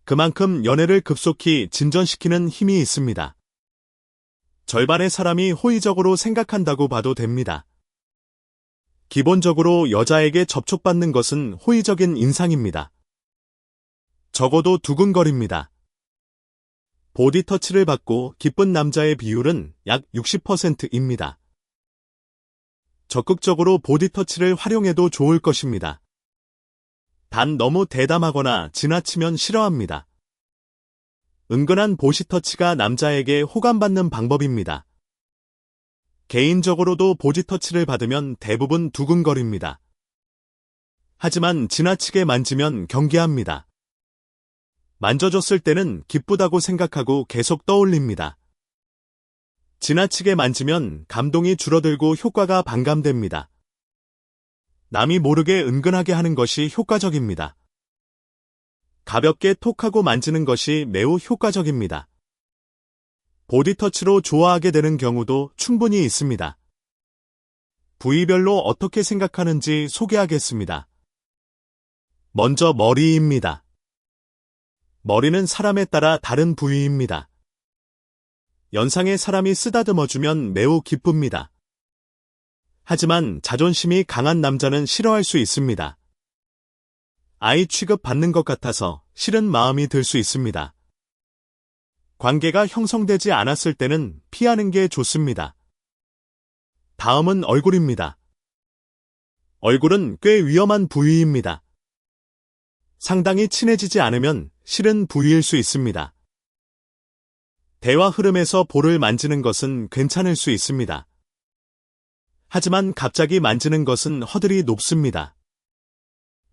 그만큼 연애를 급속히 진전시키는 힘이 있습니다. 절반의 사람이 호의적으로 생각한다고 봐도 됩니다. 기본적으로 여자에게 접촉받는 것은 호의적인 인상입니다. 적어도 두근거립니다. 보디 터치를 받고 기쁜 남자의 비율은 약 60%입니다. 적극적으로 보디 터치를 활용해도 좋을 것입니다. 단 너무 대담하거나 지나치면 싫어합니다. 은근한 보시 터치가 남자에게 호감받는 방법입니다. 개인적으로도 보디 터치를 받으면 대부분 두근거립니다. 하지만 지나치게 만지면 경계합니다. 만져줬을 때는 기쁘다고 생각하고 계속 떠올립니다. 지나치게 만지면 감동이 줄어들고 효과가 반감됩니다. 남이 모르게 은근하게 하는 것이 효과적입니다. 가볍게 톡하고 만지는 것이 매우 효과적입니다. 보디 터치로 좋아하게 되는 경우도 충분히 있습니다. 부위별로 어떻게 생각하는지 소개하겠습니다. 먼저 머리입니다. 머리는 사람에 따라 다른 부위입니다. 연상에 사람이 쓰다듬어주면 매우 기쁩니다. 하지만 자존심이 강한 남자는 싫어할 수 있습니다. 아이 취급받는 것 같아서 싫은 마음이 들 수 있습니다. 관계가 형성되지 않았을 때는 피하는 게 좋습니다. 다음은 얼굴입니다. 얼굴은 꽤 위험한 부위입니다. 상당히 친해지지 않으면 싫은 부위일 수 있습니다. 대화 흐름에서 볼을 만지는 것은 괜찮을 수 있습니다. 하지만 갑자기 만지는 것은 허들이 높습니다.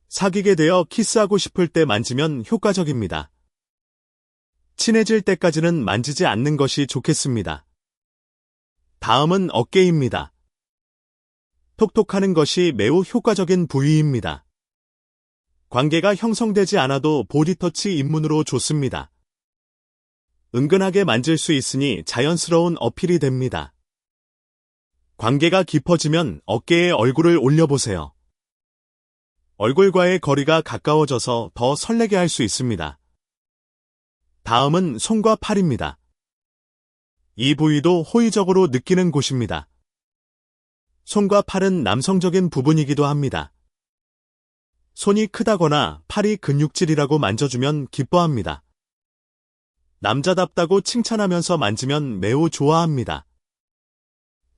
사귀게 되어 키스하고 싶을 때 만지면 효과적입니다. 친해질 때까지는 만지지 않는 것이 좋겠습니다. 다음은 어깨입니다. 톡톡하는 것이 매우 효과적인 부위입니다. 관계가 형성되지 않아도 보디터치 입문으로 좋습니다. 은근하게 만질 수 있으니 자연스러운 어필이 됩니다. 관계가 깊어지면 어깨에 얼굴을 올려보세요. 얼굴과의 거리가 가까워져서 더 설레게 할 수 있습니다. 다음은 손과 팔입니다. 이 부위도 호의적으로 느끼는 곳입니다. 손과 팔은 남성적인 부분이기도 합니다. 손이 크다거나 팔이 근육질이라고 만져주면 기뻐합니다. 남자답다고 칭찬하면서 만지면 매우 좋아합니다.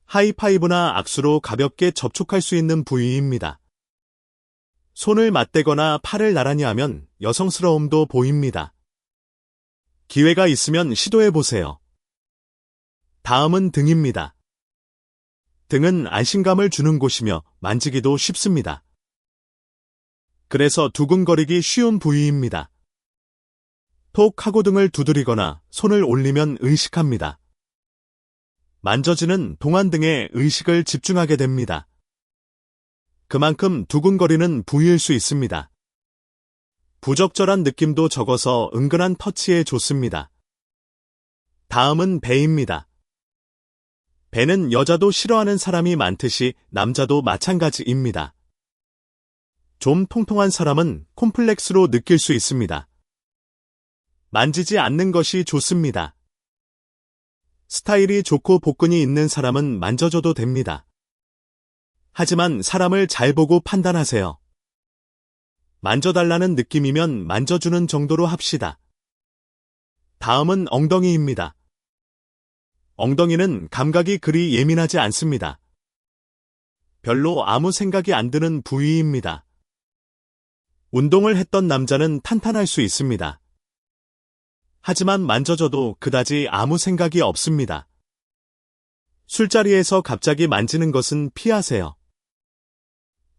하이파이브나 악수로 가볍게 접촉할 수 있는 부위입니다. 손을 맞대거나 팔을 나란히 하면 여성스러움도 보입니다. 기회가 있으면 시도해보세요. 다음은 등입니다. 등은 안심감을 주는 곳이며 만지기도 쉽습니다. 그래서 두근거리기 쉬운 부위입니다. 톡 하고 등을 두드리거나 손을 올리면 의식합니다. 만져지는 동안 등에 의식을 집중하게 됩니다. 그만큼 두근거리는 부위일 수 있습니다. 부적절한 느낌도 적어서 은근한 터치에 좋습니다. 다음은 배입니다. 배는 여자도 싫어하는 사람이 많듯이 남자도 마찬가지입니다. 좀 통통한 사람은 콤플렉스로 느낄 수 있습니다. 만지지 않는 것이 좋습니다. 스타일이 좋고 복근이 있는 사람은 만져줘도 됩니다. 하지만 사람을 잘 보고 판단하세요. 만져달라는 느낌이면 만져주는 정도로 합시다. 다음은 엉덩이입니다. 엉덩이는 감각이 그리 예민하지 않습니다. 별로 아무 생각이 안 드는 부위입니다. 운동을 했던 남자는 탄탄할 수 있습니다. 하지만 만져줘도 그다지 아무 생각이 없습니다. 술자리에서 갑자기 만지는 것은 피하세요.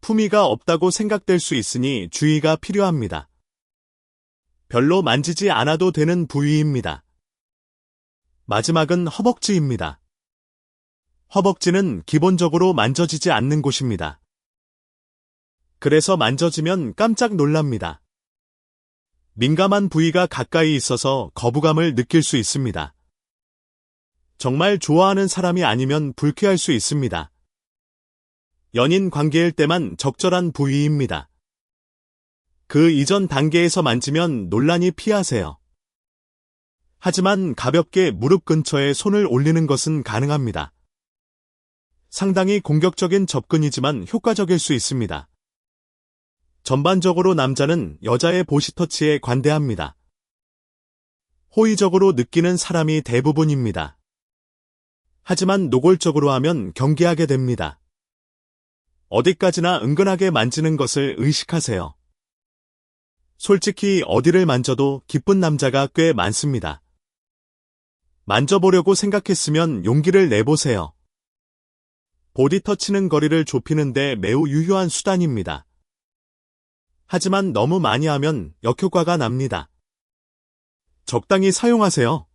품위가 없다고 생각될 수 있으니 주의가 필요합니다. 별로 만지지 않아도 되는 부위입니다. 마지막은 허벅지입니다. 허벅지는 기본적으로 만져지지 않는 곳입니다. 그래서 만져지면 깜짝 놀랍니다. 민감한 부위가 가까이 있어서 거부감을 느낄 수 있습니다. 정말 좋아하는 사람이 아니면 불쾌할 수 있습니다. 연인 관계일 때만 적절한 부위입니다. 그 이전 단계에서 만지면 논란이 피하세요. 하지만 가볍게 무릎 근처에 손을 올리는 것은 가능합니다. 상당히 공격적인 접근이지만 효과적일 수 있습니다. 전반적으로 남자는 여자의 보시터치에 관대합니다. 호의적으로 느끼는 사람이 대부분입니다. 하지만 노골적으로 하면 경계하게 됩니다. 어디까지나 은근하게 만지는 것을 의식하세요. 솔직히 어디를 만져도 기쁜 남자가 꽤 많습니다. 만져보려고 생각했으면 용기를 내보세요. 보디터치는 거리를 좁히는데 매우 유효한 수단입니다. 하지만 너무 많이 하면 역효과가 납니다. 적당히 사용하세요.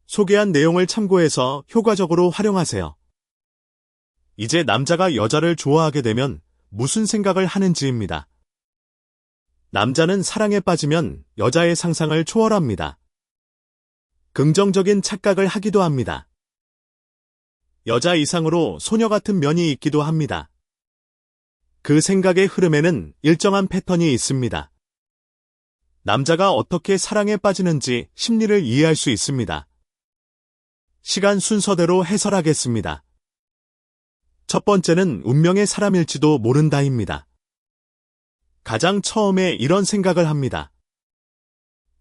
소개한 내용을 참고해서 효과적으로 활용하세요. 이제 남자가 여자를 좋아하게 되면 무슨 생각을 하는지입니다. 남자는 사랑에 빠지면 여자의 상상을 초월합니다. 긍정적인 착각을 하기도 합니다. 여자 이상으로 소녀 같은 면이 있기도 합니다. 그 생각의 흐름에는 일정한 패턴이 있습니다. 남자가 어떻게 사랑에 빠지는지 심리를 이해할 수 있습니다. 시간 순서대로 해설하겠습니다. 첫 번째는 운명의 사람일지도 모른다입니다. 가장 처음에 이런 생각을 합니다.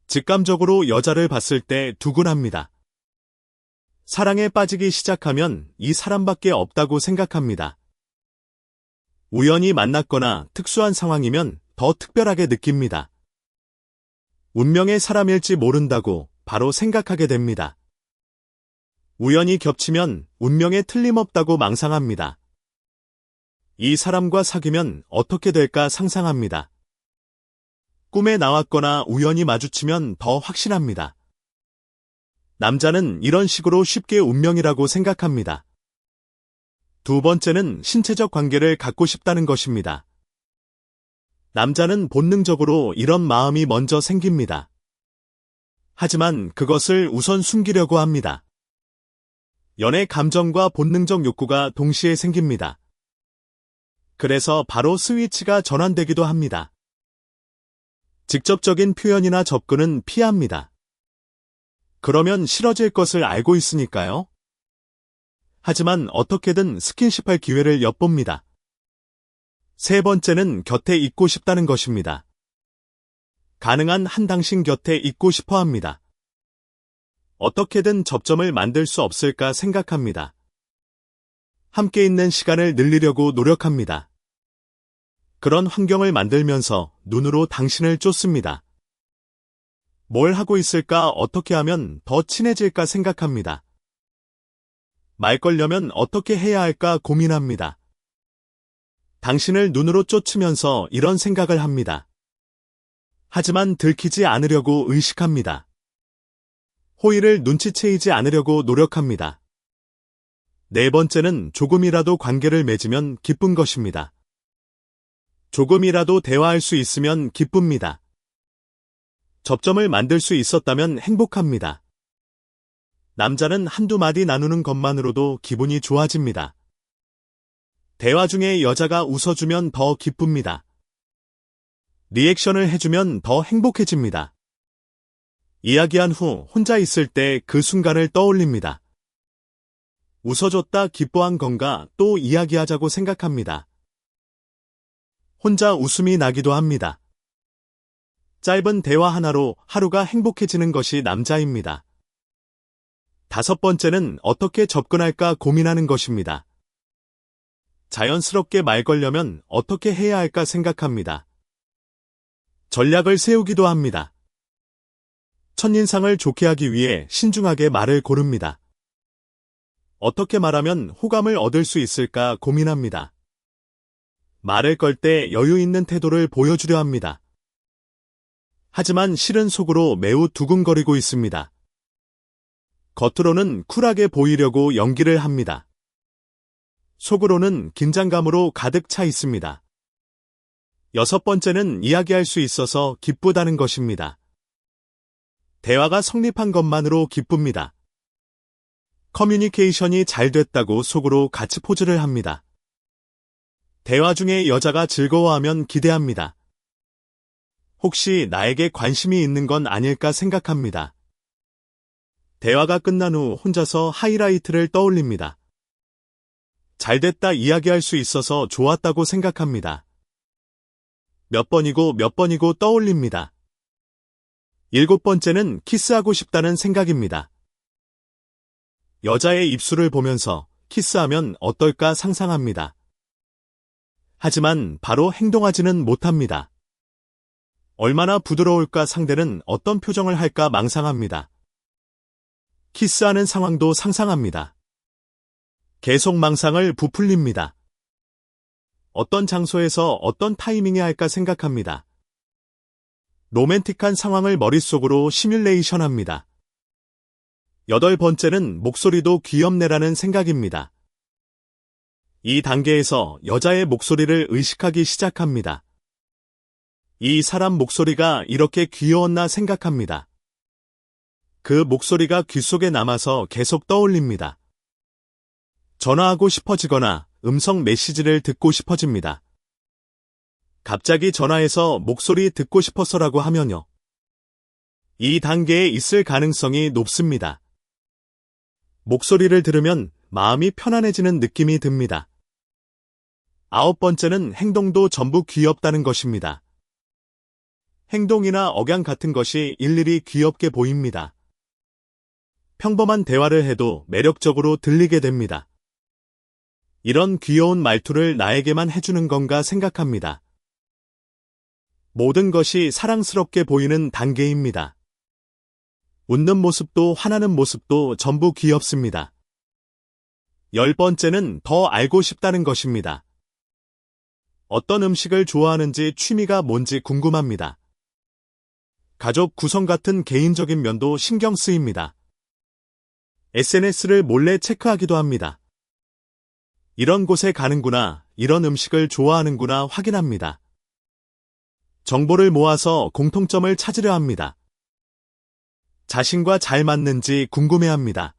직감적으로 여자를 봤을 때 두근합니다. 사랑에 빠지기 시작하면 이 사람밖에 없다고 생각합니다. 우연히 만났거나 특수한 상황이면 더 특별하게 느낍니다. 운명의 사람일지 모른다고 바로 생각하게 됩니다. 우연히 겹치면 운명에 틀림없다고 망상합니다. 이 사람과 사귀면 어떻게 될까 상상합니다. 꿈에 나왔거나 우연히 마주치면 더 확신합니다. 남자는 이런 식으로 쉽게 운명이라고 생각합니다. 두 번째는 신체적 관계를 갖고 싶다는 것입니다. 남자는 본능적으로 이런 마음이 먼저 생깁니다. 하지만 그것을 우선 숨기려고 합니다. 연애 감정과 본능적 욕구가 동시에 생깁니다. 그래서 바로 스위치가 전환되기도 합니다. 직접적인 표현이나 접근은 피합니다. 그러면 싫어질 것을 알고 있으니까요. 하지만 어떻게든 스킨십할 기회를 엿봅니다. 세 번째는 곁에 있고 싶다는 것입니다. 가능한 한 당신 곁에 있고 싶어 합니다. 어떻게든 접점을 만들 수 없을까 생각합니다. 함께 있는 시간을 늘리려고 노력합니다. 그런 환경을 만들면서 눈으로 당신을 쫓습니다. 뭘 하고 있을까, 어떻게 하면 더 친해질까 생각합니다. 말 걸려면 어떻게 해야 할까 고민합니다. 당신을 눈으로 쫓으면서 이런 생각을 합니다. 하지만 들키지 않으려고 의식합니다. 호의를 눈치채이지 않으려고 노력합니다. 네 번째는 조금이라도 관계를 맺으면 기쁜 것입니다. 조금이라도 대화할 수 있으면 기쁩니다. 접점을 만들 수 있었다면 행복합니다. 남자는 한두 마디 나누는 것만으로도 기분이 좋아집니다. 대화 중에 여자가 웃어주면 더 기쁩니다. 리액션을 해주면 더 행복해집니다. 이야기한 후 혼자 있을 때 그 순간을 떠올립니다. 웃어줬다, 기뻐한 건가, 또 이야기하자고 생각합니다. 혼자 웃음이 나기도 합니다. 짧은 대화 하나로 하루가 행복해지는 것이 남자입니다. 다섯 번째는 어떻게 접근할까 고민하는 것입니다. 자연스럽게 말 걸려면 어떻게 해야 할까 생각합니다. 전략을 세우기도 합니다. 첫인상을 좋게 하기 위해 신중하게 말을 고릅니다. 어떻게 말하면 호감을 얻을 수 있을까 고민합니다. 말을 걸 때 여유 있는 태도를 보여주려 합니다. 하지만 실은 속으로 매우 두근거리고 있습니다. 겉으로는 쿨하게 보이려고 연기를 합니다. 속으로는 긴장감으로 가득 차 있습니다. 여섯 번째는 이야기할 수 있어서 기쁘다는 것입니다. 대화가 성립한 것만으로 기쁩니다. 커뮤니케이션이 잘 됐다고 속으로 가츠포즈를 합니다. 대화 중에 여자가 즐거워하면 기대합니다. 혹시 나에게 관심이 있는 건 아닐까 생각합니다. 대화가 끝난 후 혼자서 하이라이트를 떠올립니다. 잘됐다 이야기할 수 있어서 좋았다고 생각합니다. 몇 번이고 떠올립니다. 7번째는 키스하고 싶다는 생각입니다. 여자의 입술을 보면서 키스하면 어떨까 상상합니다. 하지만 바로 행동하지는 못합니다. 얼마나 부드러울까, 상대는 어떤 표정을 할까 망상합니다. 키스하는 상황도 상상합니다. 계속 망상을 부풀립니다. 어떤 장소에서 어떤 타이밍에 할까 생각합니다. 로맨틱한 상황을 머릿속으로 시뮬레이션합니다. 8번째는 목소리도 귀엽네라는 생각입니다. 이 단계에서 여자의 목소리를 의식하기 시작합니다. 이 사람 목소리가 이렇게 귀여웠나 생각합니다. 그 목소리가 귓속에 남아서 계속 떠올립니다. 전화하고 싶어지거나 음성 메시지를 듣고 싶어집니다. 갑자기 전화해서 목소리 듣고 싶어서라고 하면요. 이 단계에 있을 가능성이 높습니다. 목소리를 들으면 마음이 편안해지는 느낌이 듭니다. 9번째는 행동도 전부 귀엽다는 것입니다. 행동이나 억양 같은 것이 일일이 귀엽게 보입니다. 평범한 대화를 해도 매력적으로 들리게 됩니다. 이런 귀여운 말투를 나에게만 해주는 건가 생각합니다. 모든 것이 사랑스럽게 보이는 단계입니다. 웃는 모습도 화나는 모습도 전부 귀엽습니다. 10번째는 더 알고 싶다는 것입니다. 어떤 음식을 좋아하는지, 취미가 뭔지 궁금합니다. 가족 구성 같은 개인적인 면도 신경 쓰입니다. SNS를 몰래 체크하기도 합니다. 이런 곳에 가는구나, 이런 음식을 좋아하는구나 확인합니다. 정보를 모아서 공통점을 찾으려 합니다. 자신과 잘 맞는지 궁금해합니다.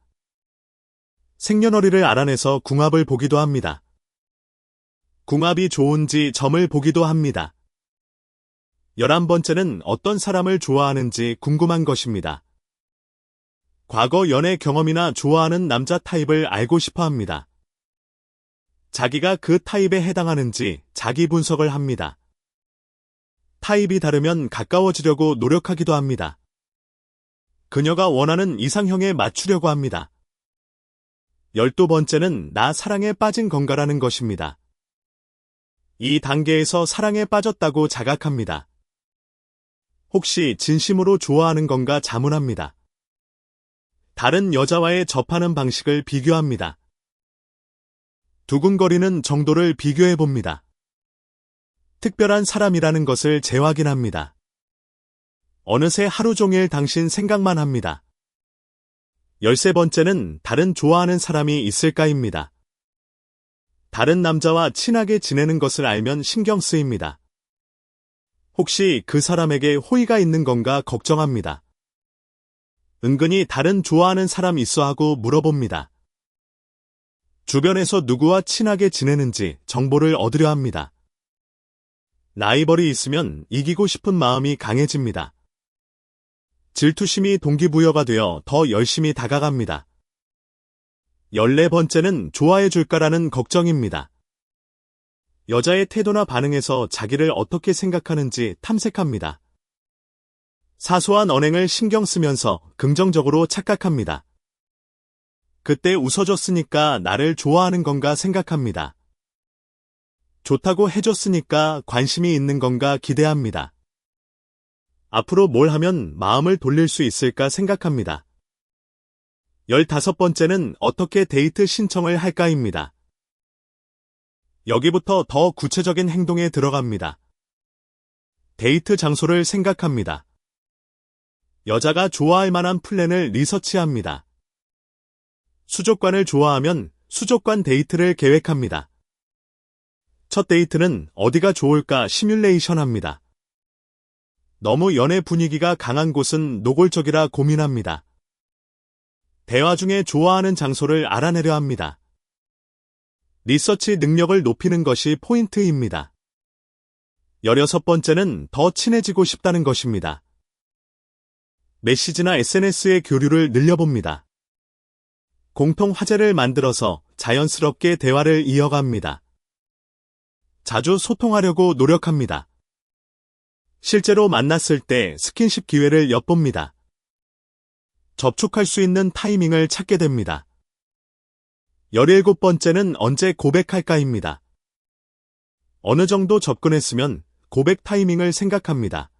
생년월일을 알아내서 궁합을 보기도 합니다. 궁합이 좋은지 점을 보기도 합니다. 11번째는 어떤 사람을 좋아하는지 궁금한 것입니다. 과거 연애 경험이나 좋아하는 남자 타입을 알고 싶어 합니다. 자기가 그 타입에 해당하는지 자기 분석을 합니다. 타입이 다르면 가까워지려고 노력하기도 합니다. 그녀가 원하는 이상형에 맞추려고 합니다. 12번째는 나 사랑에 빠진 건가라는 것입니다. 이 단계에서 사랑에 빠졌다고 자각합니다. 혹시 진심으로 좋아하는 건가 자문합니다. 다른 여자와의 접하는 방식을 비교합니다. 두근거리는 정도를 비교해봅니다. 특별한 사람이라는 것을 재확인합니다. 어느새 하루 종일 당신 생각만 합니다. 13번째는 다른 좋아하는 사람이 있을까입니다. 다른 남자와 친하게 지내는 것을 알면 신경 쓰입니다. 혹시 그 사람에게 호의가 있는 건가 걱정합니다. 은근히 다른 좋아하는 사람 있어 하고 물어봅니다. 주변에서 누구와 친하게 지내는지 정보를 얻으려 합니다. 라이벌이 있으면 이기고 싶은 마음이 강해집니다. 질투심이 동기부여가 되어 더 열심히 다가갑니다. 14번째는 좋아해 줄까라는 걱정입니다. 여자의 태도나 반응에서 자기를 어떻게 생각하는지 탐색합니다. 사소한 언행을 신경 쓰면서 긍정적으로 착각합니다. 그때 웃어줬으니까 나를 좋아하는 건가 생각합니다. 좋다고 해줬으니까 관심이 있는 건가 기대합니다. 앞으로 뭘 하면 마음을 돌릴 수 있을까 생각합니다. 15번째는 어떻게 데이트 신청을 할까입니다. 여기부터 더 구체적인 행동에 들어갑니다. 데이트 장소를 생각합니다. 여자가 좋아할 만한 플랜을 리서치합니다. 수족관을 좋아하면 수족관 데이트를 계획합니다. 첫 데이트는 어디가 좋을까 시뮬레이션 합니다. 너무 연애 분위기가 강한 곳은 노골적이라 고민합니다. 대화 중에 좋아하는 장소를 알아내려 합니다. 리서치 능력을 높이는 것이 포인트입니다. 16번째는 더 친해지고 싶다는 것입니다. 메시지나 SNS의 교류를 늘려봅니다. 공통 화제를 만들어서 자연스럽게 대화를 이어갑니다. 자주 소통하려고 노력합니다. 실제로 만났을 때 스킨십 기회를 엿봅니다. 접촉할 수 있는 타이밍을 찾게 됩니다. 17번째는 언제 고백할까입니다. 어느 정도 접근했으면 고백 타이밍을 생각합니다.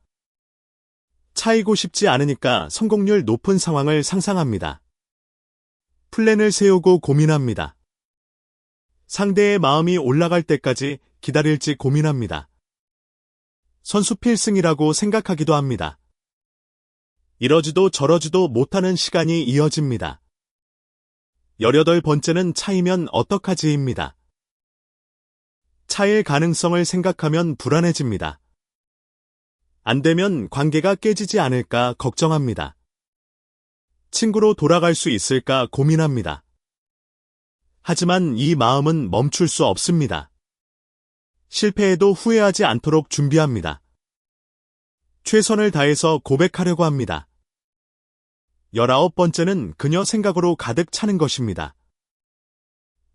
차이고 싶지 않으니까 성공률 높은 상황을 상상합니다. 플랜을 세우고 고민합니다. 상대의 마음이 올라갈 때까지 기다릴지 고민합니다. 선수 필승이라고 생각하기도 합니다. 이러지도 저러지도 못하는 시간이 이어집니다. 18번째는 차이면 어떡하지입니다. 차일 가능성을 생각하면 불안해집니다. 안 되면 관계가 깨지지 않을까 걱정합니다. 친구로 돌아갈 수 있을까 고민합니다. 하지만 이 마음은 멈출 수 없습니다. 실패해도 후회하지 않도록 준비합니다. 최선을 다해서 고백하려고 합니다. 19번째는 그녀 생각으로 가득 차는 것입니다.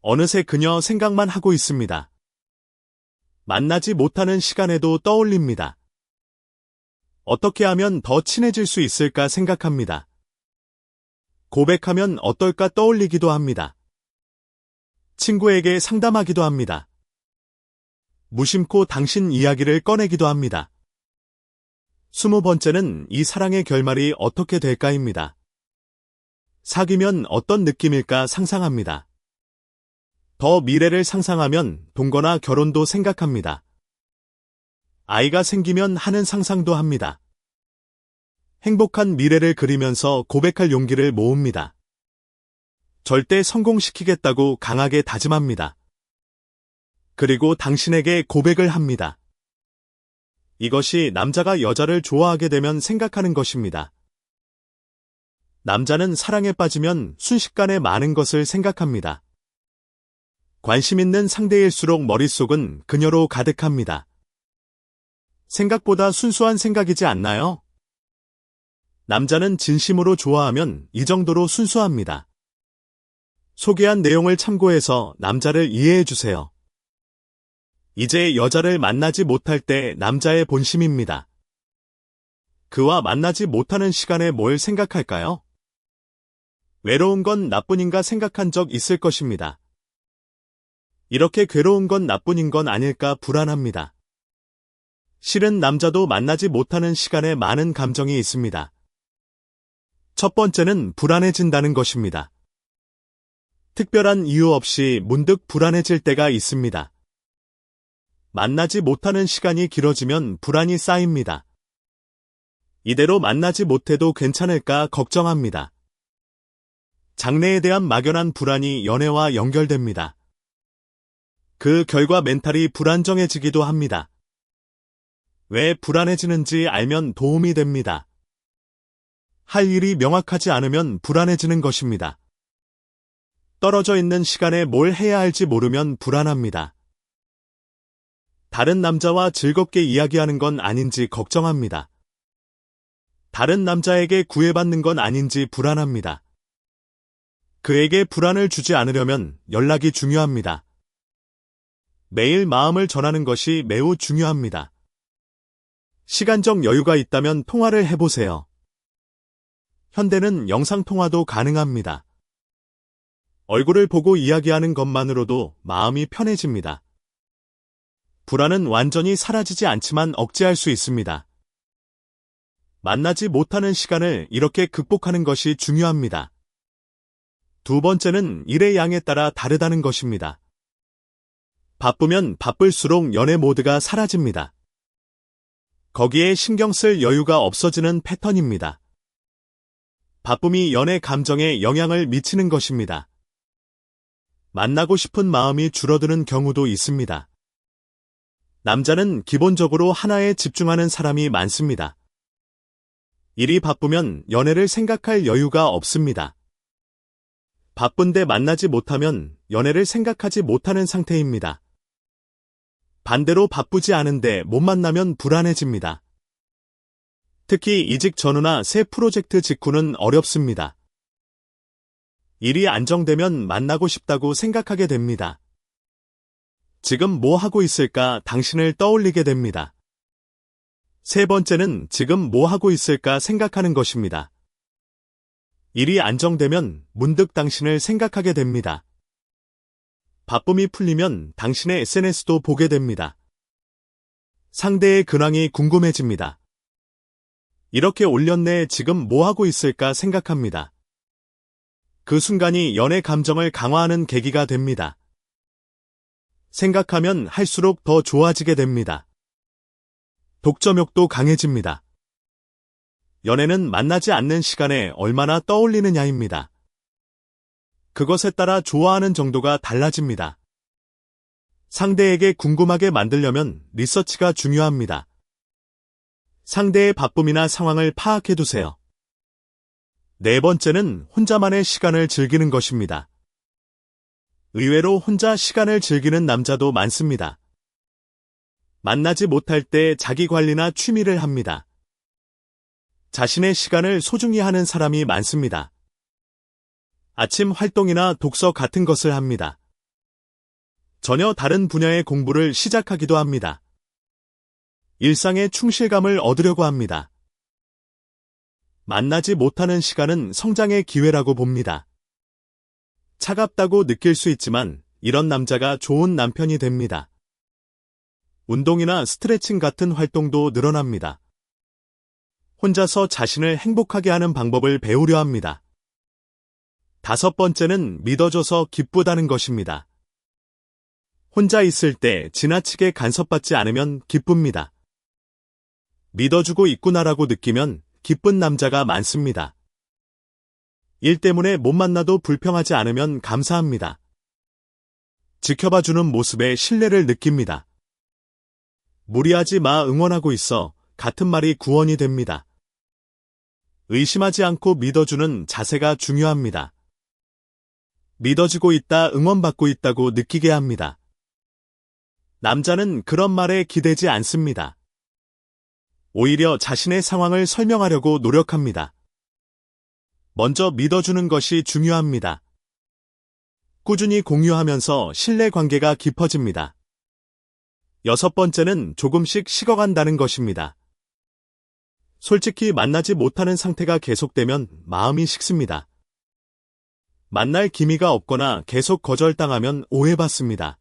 어느새 그녀 생각만 하고 있습니다. 만나지 못하는 시간에도 떠올립니다. 어떻게 하면 더 친해질 수 있을까 생각합니다. 고백하면 어떨까 떠올리기도 합니다. 친구에게 상담하기도 합니다. 무심코 당신 이야기를 꺼내기도 합니다. 20번째는 이 사랑의 결말이 어떻게 될까입니다. 사귀면 어떤 느낌일까 상상합니다. 더 미래를 상상하면 동거나 결혼도 생각합니다. 아이가 생기면 하는 상상도 합니다. 행복한 미래를 그리면서 고백할 용기를 모읍니다. 절대 성공시키겠다고 강하게 다짐합니다. 그리고 당신에게 고백을 합니다. 이것이 남자가 여자를 좋아하게 되면 생각하는 것입니다. 남자는 사랑에 빠지면 순식간에 많은 것을 생각합니다. 관심 있는 상대일수록 머릿속은 그녀로 가득합니다. 생각보다 순수한 생각이지 않나요? 남자는 진심으로 좋아하면 이 정도로 순수합니다. 소개한 내용을 참고해서 남자를 이해해 주세요. 이제 여자를 만나지 못할 때 남자의 본심입니다. 그와 만나지 못하는 시간에 뭘 생각할까요? 외로운 건 나뿐인가 생각한 적 있을 것입니다. 이렇게 괴로운 건 나뿐인 건 아닐까 불안합니다. 실은 남자도 만나지 못하는 시간에 많은 감정이 있습니다. 첫 번째는 불안해진다는 것입니다. 특별한 이유 없이 문득 불안해질 때가 있습니다. 만나지 못하는 시간이 길어지면 불안이 쌓입니다. 이대로 만나지 못해도 괜찮을까 걱정합니다. 장래에 대한 막연한 불안이 연애와 연결됩니다. 그 결과 멘탈이 불안정해지기도 합니다. 왜 불안해지는지 알면 도움이 됩니다. 할 일이 명확하지 않으면 불안해지는 것입니다. 떨어져 있는 시간에 뭘 해야 할지 모르면 불안합니다. 다른 남자와 즐겁게 이야기하는 건 아닌지 걱정합니다. 다른 남자에게 구애받는 건 아닌지 불안합니다. 그에게 불안을 주지 않으려면 연락이 중요합니다. 매일 마음을 전하는 것이 매우 중요합니다. 시간적 여유가 있다면 통화를 해보세요. 현대는 영상통화도 가능합니다. 얼굴을 보고 이야기하는 것만으로도 마음이 편해집니다. 불안은 완전히 사라지지 않지만 억제할 수 있습니다. 만나지 못하는 시간을 이렇게 극복하는 것이 중요합니다. 두 번째는 일의 양에 따라 다르다는 것입니다. 바쁘면 바쁠수록 연애 모드가 사라집니다. 거기에 신경 쓸 여유가 없어지는 패턴입니다. 바쁨이 연애 감정에 영향을 미치는 것입니다. 만나고 싶은 마음이 줄어드는 경우도 있습니다. 남자는 기본적으로 하나에 집중하는 사람이 많습니다. 일이 바쁘면 연애를 생각할 여유가 없습니다. 바쁜데 만나지 못하면 연애를 생각하지 못하는 상태입니다. 반대로 바쁘지 않은데 못 만나면 불안해집니다. 특히 이직 전후나 새 프로젝트 직후는 어렵습니다. 일이 안정되면 만나고 싶다고 생각하게 됩니다. 지금 뭐 하고 있을까 당신을 떠올리게 됩니다. 세 번째는 지금 뭐 하고 있을까 생각하는 것입니다. 일이 안정되면 문득 당신을 생각하게 됩니다. 바쁨이 풀리면 당신의 SNS도 보게 됩니다. 상대의 근황이 궁금해집니다. 이렇게 올렸네, 지금 뭐 하고 있을까 생각합니다. 그 순간이 연애 감정을 강화하는 계기가 됩니다. 생각하면 할수록 더 좋아지게 됩니다. 독점욕도 강해집니다. 연애는 만나지 않는 시간에 얼마나 떠올리느냐입니다. 그것에 따라 좋아하는 정도가 달라집니다. 상대에게 궁금하게 만들려면 리서치가 중요합니다. 상대의 바쁨이나 상황을 파악해두세요. 네 번째는 혼자만의 시간을 즐기는 것입니다. 의외로 혼자 시간을 즐기는 남자도 많습니다. 만나지 못할 때 자기 관리나 취미를 합니다. 자신의 시간을 소중히 하는 사람이 많습니다. 아침 활동이나 독서 같은 것을 합니다. 전혀 다른 분야의 공부를 시작하기도 합니다. 일상의 충실감을 얻으려고 합니다. 만나지 못하는 시간은 성장의 기회라고 봅니다. 차갑다고 느낄 수 있지만 이런 남자가 좋은 남편이 됩니다. 운동이나 스트레칭 같은 활동도 늘어납니다. 혼자서 자신을 행복하게 하는 방법을 배우려 합니다. 다섯 번째는 믿어줘서 기쁘다는 것입니다. 혼자 있을 때 지나치게 간섭받지 않으면 기쁩니다. 믿어주고 있구나라고 느끼면 기쁜 남자가 많습니다. 일 때문에 못 만나도 불평하지 않으면 감사합니다. 지켜봐주는 모습에 신뢰를 느낍니다. 무리하지 마, 응원하고 있어 같은 말이 구원이 됩니다. 의심하지 않고 믿어주는 자세가 중요합니다. 믿어지고 있다, 응원받고 있다고 느끼게 합니다. 남자는 그런 말에 기대지 않습니다. 오히려 자신의 상황을 설명하려고 노력합니다. 먼저 믿어주는 것이 중요합니다. 꾸준히 공유하면서 신뢰관계가 깊어집니다. 여섯 번째는 조금씩 식어간다는 것입니다. 솔직히 만나지 못하는 상태가 계속되면 마음이 식습니다. 만날 기미가 없거나 계속 거절당하면 오해받습니다.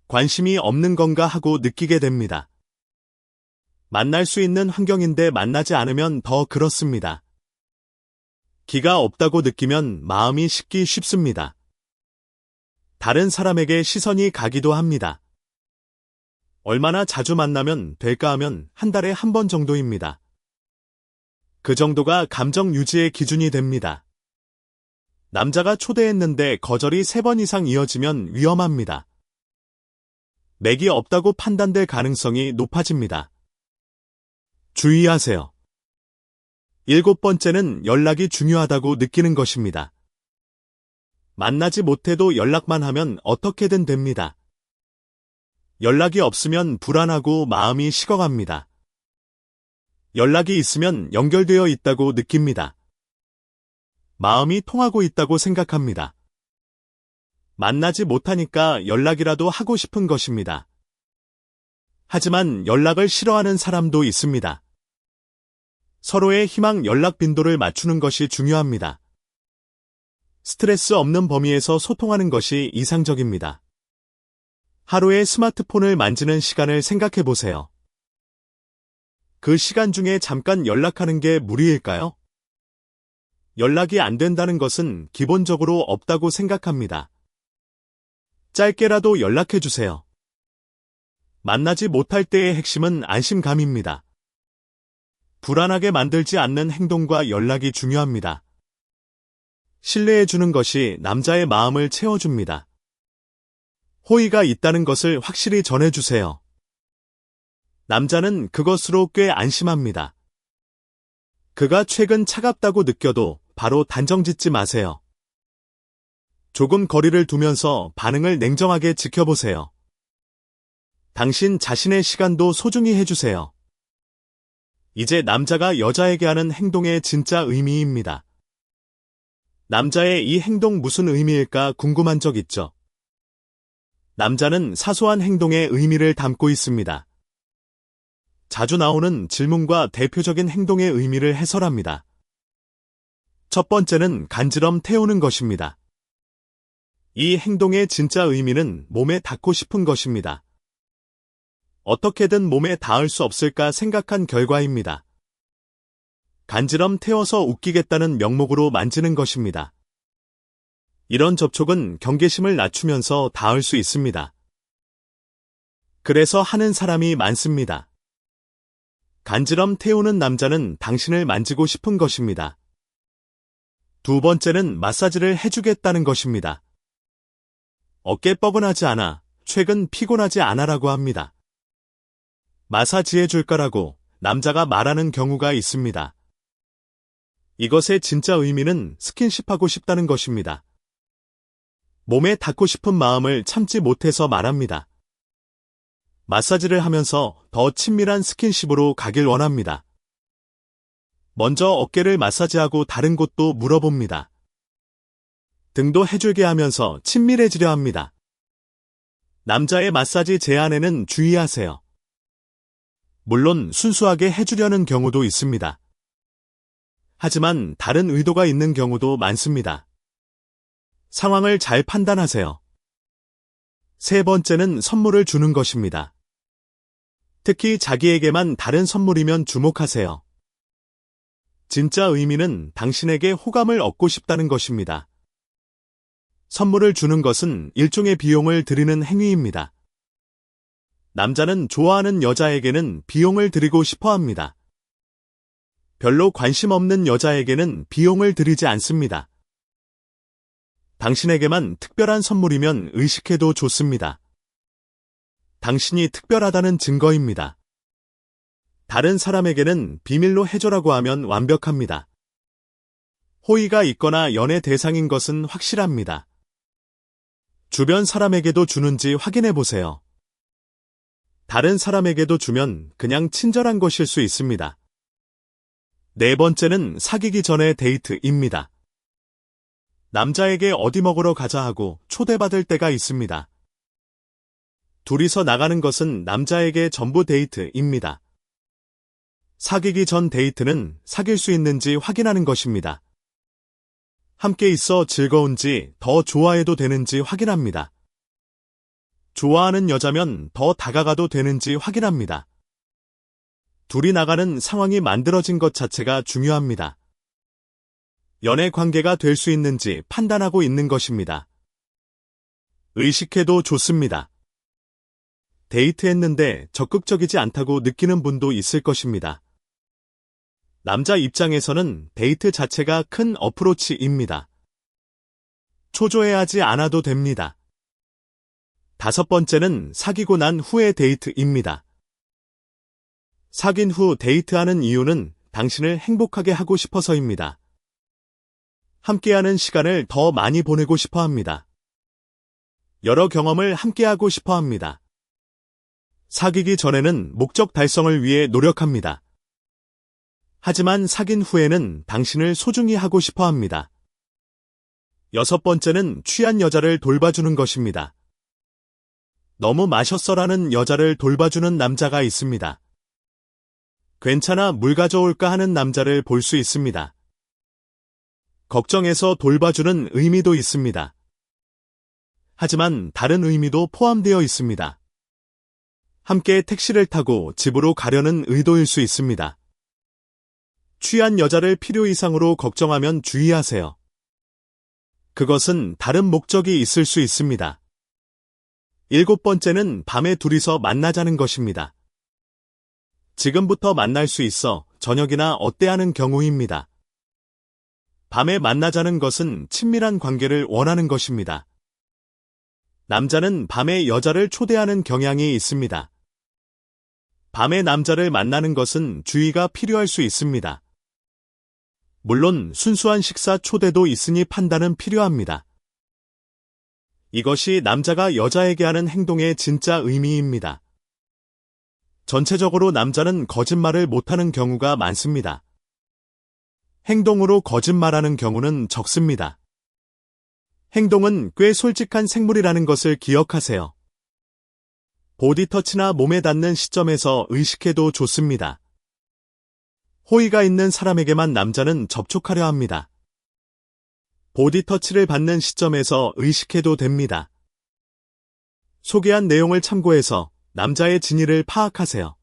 관심이 없는 건가 하고 느끼게 됩니다. 만날 수 있는 환경인데 만나지 않으면 더 그렇습니다. 기가 없다고 느끼면 마음이 식기 쉽습니다. 다른 사람에게 시선이 가기도 합니다. 얼마나 자주 만나면 될까 하면 한 달에 한 번 정도입니다. 그 정도가 감정 유지의 기준이 됩니다. 남자가 초대했는데 거절이 3번 이상 이어지면 위험합니다. 맥이 없다고 판단될 가능성이 높아집니다. 주의하세요. 일곱 번째는 연락이 중요하다고 느끼는 것입니다. 만나지 못해도 연락만 하면 어떻게든 됩니다. 연락이 없으면 불안하고 마음이 식어갑니다. 연락이 있으면 연결되어 있다고 느낍니다. 마음이 통하고 있다고 생각합니다. 만나지 못하니까 연락이라도 하고 싶은 것입니다. 하지만 연락을 싫어하는 사람도 있습니다. 서로의 희망 연락 빈도를 맞추는 것이 중요합니다. 스트레스 없는 범위에서 소통하는 것이 이상적입니다. 하루에 스마트폰을 만지는 시간을 생각해 보세요. 그 시간 중에 잠깐 연락하는 게 무리일까요? 연락이 안 된다는 것은 기본적으로 없다고 생각합니다. 짧게라도 연락해 주세요. 만나지 못할 때의 핵심은 안심감입니다. 불안하게 만들지 않는 행동과 연락이 중요합니다. 신뢰해 주는 것이 남자의 마음을 채워줍니다. 호의가 있다는 것을 확실히 전해주세요. 남자는 그것으로 꽤 안심합니다. 그가 최근 차갑다고 느껴도 바로 단정 짓지 마세요. 조금 거리를 두면서 반응을 냉정하게 지켜보세요. 당신 자신의 시간도 소중히 해주세요. 이제 남자가 여자에게 하는 행동의 진짜 의미입니다. 남자의 이 행동 무슨 의미일까 궁금한 적 있죠? 남자는 사소한 행동에 의미를 담고 있습니다. 자주 나오는 질문과 대표적인 행동의 의미를 해설합니다. 첫 번째는 간지럼 태우는 것입니다. 이 행동의 진짜 의미는 몸에 닿고 싶은 것입니다. 어떻게든 몸에 닿을 수 없을까 생각한 결과입니다. 간지럼 태워서 웃기겠다는 명목으로 만지는 것입니다. 이런 접촉은 경계심을 낮추면서 닿을 수 있습니다. 그래서 하는 사람이 많습니다. 간지럼 태우는 남자는 당신을 만지고 싶은 것입니다. 두 번째는 마사지를 해주겠다는 것입니다. 어깨 뻐근하지 않아, 최근 피곤하지 않아라고 합니다. 마사지해 줄까라고 남자가 말하는 경우가 있습니다. 이것의 진짜 의미는 스킨십하고 싶다는 것입니다. 몸에 닿고 싶은 마음을 참지 못해서 말합니다. 마사지를 하면서 더 친밀한 스킨십으로 가길 원합니다. 먼저 어깨를 마사지하고 다른 곳도 물어봅니다. 등도 해줄게 하면서 친밀해지려 합니다. 남자의 마사지 제안에는 주의하세요. 물론 순수하게 해주려는 경우도 있습니다. 하지만 다른 의도가 있는 경우도 많습니다. 상황을 잘 판단하세요. 세 번째는 선물을 주는 것입니다. 특히 자기에게만 다른 선물이면 주목하세요. 진짜 의미는 당신에게 호감을 얻고 싶다는 것입니다. 선물을 주는 것은 일종의 비용을 드리는 행위입니다. 남자는 좋아하는 여자에게는 비용을 드리고 싶어 합니다. 별로 관심 없는 여자에게는 비용을 드리지 않습니다. 당신에게만 특별한 선물이면 의식해도 좋습니다. 당신이 특별하다는 증거입니다. 다른 사람에게는 비밀로 해줘라고 하면 완벽합니다. 호의가 있거나 연애 대상인 것은 확실합니다. 주변 사람에게도 주는지 확인해 보세요. 다른 사람에게도 주면 그냥 친절한 것일 수 있습니다. 네 번째는 사귀기 전의 데이트입니다. 남자에게 어디 먹으러 가자 하고 초대받을 때가 있습니다. 둘이서 나가는 것은 남자에게 전부 데이트입니다. 사귀기 전 데이트는 사귈 수 있는지 확인하는 것입니다. 함께 있어 즐거운지 더 좋아해도 되는지 확인합니다. 좋아하는 여자면 더 다가가도 되는지 확인합니다. 둘이 나가는 상황이 만들어진 것 자체가 중요합니다. 연애 관계가 될 수 있는지 판단하고 있는 것입니다. 의식해도 좋습니다. 데이트했는데 적극적이지 않다고 느끼는 분도 있을 것입니다. 남자 입장에서는 데이트 자체가 큰 어프로치입니다. 초조해하지 않아도 됩니다. 다섯 번째는 사귀고 난 후의 데이트입니다. 사귄 후 데이트하는 이유는 당신을 행복하게 하고 싶어서입니다. 함께하는 시간을 더 많이 보내고 싶어 합니다. 여러 경험을 함께하고 싶어 합니다. 사귀기 전에는 목적 달성을 위해 노력합니다. 하지만 사귄 후에는 당신을 소중히 하고 싶어 합니다. 여섯 번째는 취한 여자를 돌봐주는 것입니다. 너무 마셨어라는 여자를 돌봐주는 남자가 있습니다. 괜찮아 물 가져올까 하는 남자를 볼 수 있습니다. 걱정해서 돌봐주는 의미도 있습니다. 하지만 다른 의미도 포함되어 있습니다. 함께 택시를 타고 집으로 가려는 의도일 수 있습니다. 취한 여자를 필요 이상으로 걱정하면 주의하세요. 그것은 다른 목적이 있을 수 있습니다. 일곱 번째는 밤에 둘이서 만나자는 것입니다. 지금부터 만날 수 있어 저녁이나 어때 하는 경우입니다. 밤에 만나자는 것은 친밀한 관계를 원하는 것입니다. 남자는 밤에 여자를 초대하는 경향이 있습니다. 밤에 남자를 만나는 것은 주의가 필요할 수 있습니다. 물론 순수한 식사 초대도 있으니 판단은 필요합니다. 이것이 남자가 여자에게 하는 행동의 진짜 의미입니다. 전체적으로 남자는 거짓말을 못하는 경우가 많습니다. 행동으로 거짓말하는 경우는 적습니다. 행동은 꽤 솔직한 생물이라는 것을 기억하세요. 보디터치나 몸에 닿는 시점에서 의식해도 좋습니다. 호의가 있는 사람에게만 남자는 접촉하려 합니다. 보디터치를 받는 시점에서 의식해도 됩니다. 소개한 내용을 참고해서 남자의 진위를 파악하세요.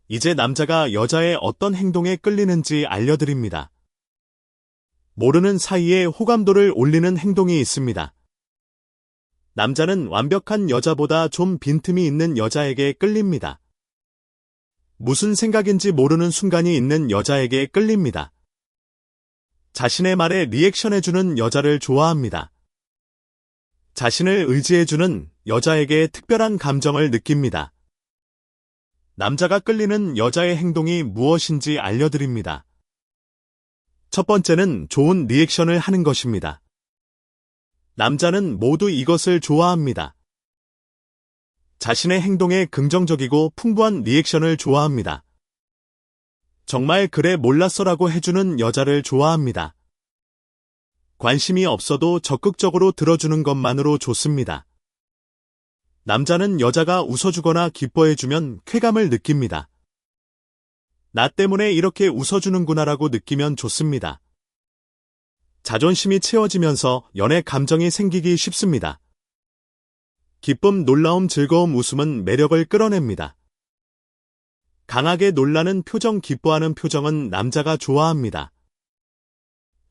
이제 남자가 여자의 어떤 행동에 끌리는지 알려드립니다. 모르는 사이에 호감도를 올리는 행동이 있습니다. 남자는 완벽한 여자보다 좀 빈틈이 있는 여자에게 끌립니다. 무슨 생각인지 모르는 순간이 있는 여자에게 끌립니다. 자신의 말에 리액션해주는 여자를 좋아합니다. 자신을 의지해주는 여자에게 특별한 감정을 느낍니다. 남자가 끌리는 여자의 행동이 무엇인지 알려드립니다. 첫 번째는 좋은 리액션을 하는 것입니다. 남자는 모두 이것을 좋아합니다. 자신의 행동에 긍정적이고 풍부한 리액션을 좋아합니다. 정말 그래 몰랐어라고 해주는 여자를 좋아합니다. 관심이 없어도 적극적으로 들어주는 것만으로 좋습니다. 남자는 여자가 웃어주거나 기뻐해주면 쾌감을 느낍니다. 나 때문에 이렇게 웃어주는구나라고 느끼면 좋습니다. 자존심이 채워지면서 연애 감정이 생기기 쉽습니다. 기쁨, 놀라움, 즐거움, 웃음은 매력을 끌어냅니다. 강하게 놀라는 표정, 기뻐하는 표정은 남자가 좋아합니다.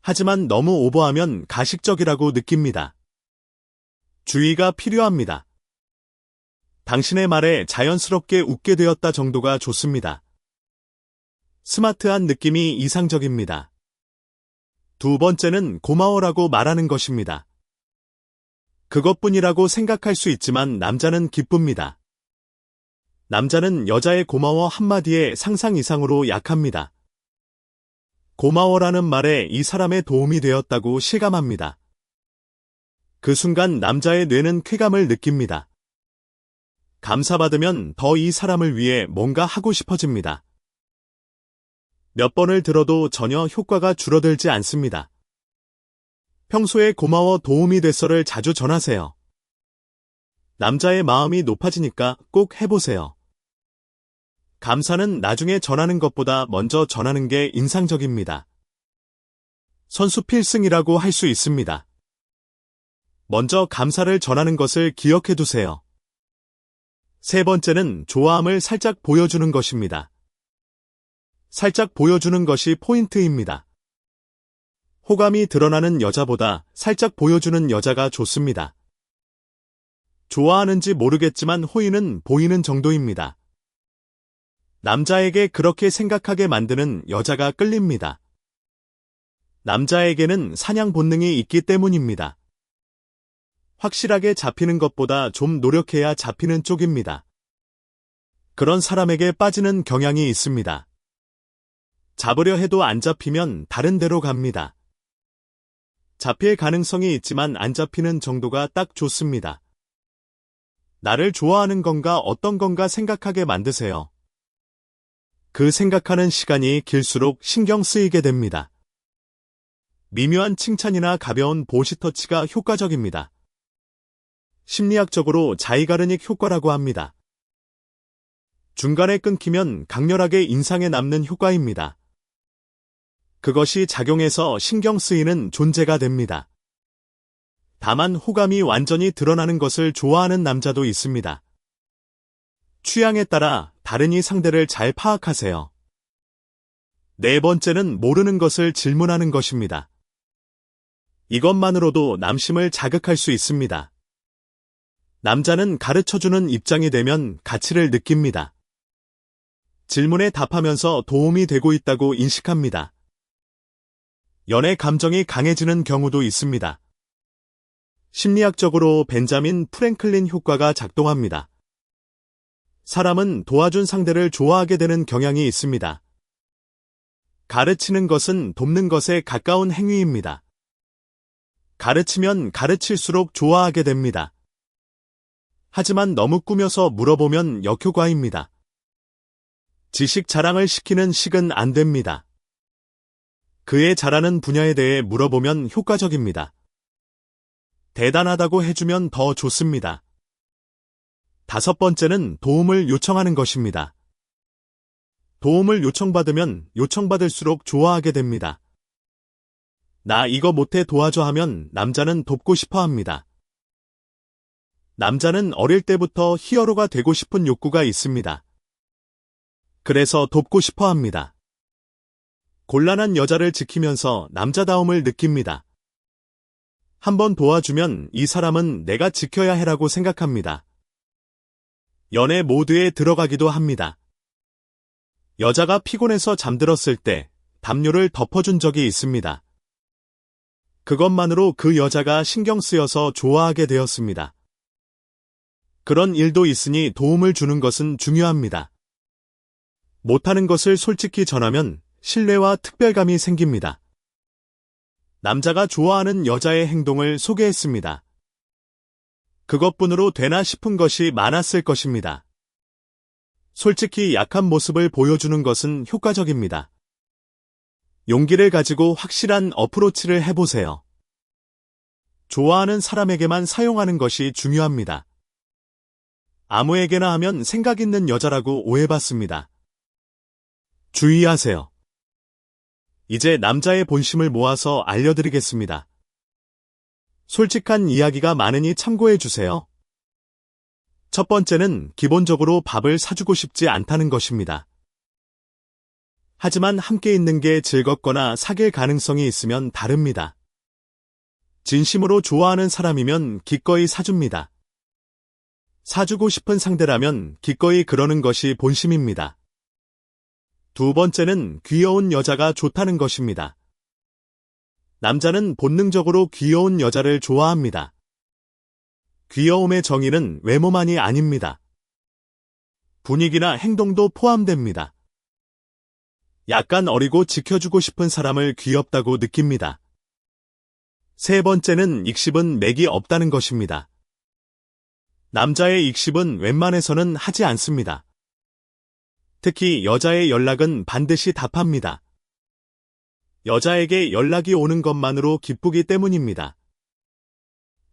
하지만 너무 오버하면 가식적이라고 느낍니다. 주의가 필요합니다. 당신의 말에 자연스럽게 웃게 되었다 정도가 좋습니다. 스마트한 느낌이 이상적입니다. 두 번째는 고마워라고 말하는 것입니다. 그것뿐이라고 생각할 수 있지만 남자는 기쁩니다. 남자는 여자의 고마워 한마디에 상상 이상으로 약합니다. 고마워라는 말에 이 사람의 도움이 되었다고 실감합니다. 그 순간 남자의 뇌는 쾌감을 느낍니다. 감사받으면 더 이 사람을 위해 뭔가 하고 싶어집니다. 몇 번을 들어도 전혀 효과가 줄어들지 않습니다. 평소에 고마워 도움이 됐어를 자주 전하세요. 남자의 마음이 높아지니까 꼭 해보세요. 감사는 나중에 전하는 것보다 먼저 전하는 게 인상적입니다. 선수 필승이라고 할 수 있습니다. 먼저 감사를 전하는 것을 기억해 두세요. 세 번째는 좋아함을 살짝 보여주는 것입니다. 살짝 보여주는 것이 포인트입니다. 호감이 드러나는 여자보다 살짝 보여주는 여자가 좋습니다. 좋아하는지 모르겠지만 호의는 보이는 정도입니다. 남자에게 그렇게 생각하게 만드는 여자가 끌립니다. 남자에게는 사냥 본능이 있기 때문입니다. 확실하게 잡히는 것보다 좀 노력해야 잡히는 쪽입니다. 그런 사람에게 빠지는 경향이 있습니다. 잡으려 해도 안 잡히면 다른 데로 갑니다. 잡힐 가능성이 있지만 안 잡히는 정도가 딱 좋습니다. 나를 좋아하는 건가 어떤 건가 생각하게 만드세요. 그 생각하는 시간이 길수록 신경 쓰이게 됩니다. 미묘한 칭찬이나 가벼운 보시터치가 효과적입니다. 심리학적으로 자이가르닉 효과라고 합니다. 중간에 끊기면 강렬하게 인상에 남는 효과입니다. 그것이 작용해서 신경 쓰이는 존재가 됩니다. 다만 호감이 완전히 드러나는 것을 좋아하는 남자도 있습니다. 취향에 따라 다른 이 상대를 잘 파악하세요. 네 번째는 모르는 것을 질문하는 것입니다. 이것만으로도 남심을 자극할 수 있습니다. 남자는 가르쳐주는 입장이 되면 가치를 느낍니다. 질문에 답하면서 도움이 되고 있다고 인식합니다. 연애 감정이 강해지는 경우도 있습니다. 심리학적으로 벤자민 프랭클린 효과가 작동합니다. 사람은 도와준 상대를 좋아하게 되는 경향이 있습니다. 가르치는 것은 돕는 것에 가까운 행위입니다. 가르치면 가르칠수록 좋아하게 됩니다. 하지만 너무 꾸며서 물어보면 역효과입니다. 지식 자랑을 시키는 식은 안 됩니다. 그의 잘하는 분야에 대해 물어보면 효과적입니다. 대단하다고 해주면 더 좋습니다. 5번째는 도움을 요청하는 것입니다. 도움을 요청받으면 요청받을수록 좋아하게 됩니다. 나 이거 못해 도와줘 하면 남자는 돕고 싶어 합니다. 남자는 어릴 때부터 히어로가 되고 싶은 욕구가 있습니다. 그래서 돕고 싶어 합니다. 곤란한 여자를 지키면서 남자다움을 느낍니다. 한번 도와주면 이 사람은 내가 지켜야 해라고 생각합니다. 연애 모드에 들어가기도 합니다. 여자가 피곤해서 잠들었을 때 담요를 덮어준 적이 있습니다. 그것만으로 그 여자가 신경 쓰여서 좋아하게 되었습니다. 그런 일도 있으니 도움을 주는 것은 중요합니다. 못하는 것을 솔직히 전하면 신뢰와 특별감이 생깁니다. 남자가 좋아하는 여자의 행동을 소개했습니다. 그것뿐으로 되나 싶은 것이 많았을 것입니다. 솔직히 약한 모습을 보여주는 것은 효과적입니다. 용기를 가지고 확실한 어프로치를 해보세요. 좋아하는 사람에게만 사용하는 것이 중요합니다. 아무에게나 하면 생각 있는 여자라고 오해받습니다. 주의하세요. 이제 남자의 본심을 모아서 알려드리겠습니다. 솔직한 이야기가 많으니 참고해주세요. 첫 번째는 기본적으로 밥을 사주고 싶지 않다는 것입니다. 하지만 함께 있는 게 즐겁거나 사귈 가능성이 있으면 다릅니다. 진심으로 좋아하는 사람이면 기꺼이 사줍니다. 사주고 싶은 상대라면 기꺼이 그러는 것이 본심입니다. 두 번째는 귀여운 여자가 좋다는 것입니다. 남자는 본능적으로 귀여운 여자를 좋아합니다. 귀여움의 정의는 외모만이 아닙니다. 분위기나 행동도 포함됩니다. 약간 어리고 지켜주고 싶은 사람을 귀엽다고 느낍니다. 세 번째는 익십은 맥이 없다는 것입니다. 남자의 익십은 웬만해서는 하지 않습니다. 특히 여자의 연락은 반드시 답합니다. 여자에게 연락이 오는 것만으로 기쁘기 때문입니다.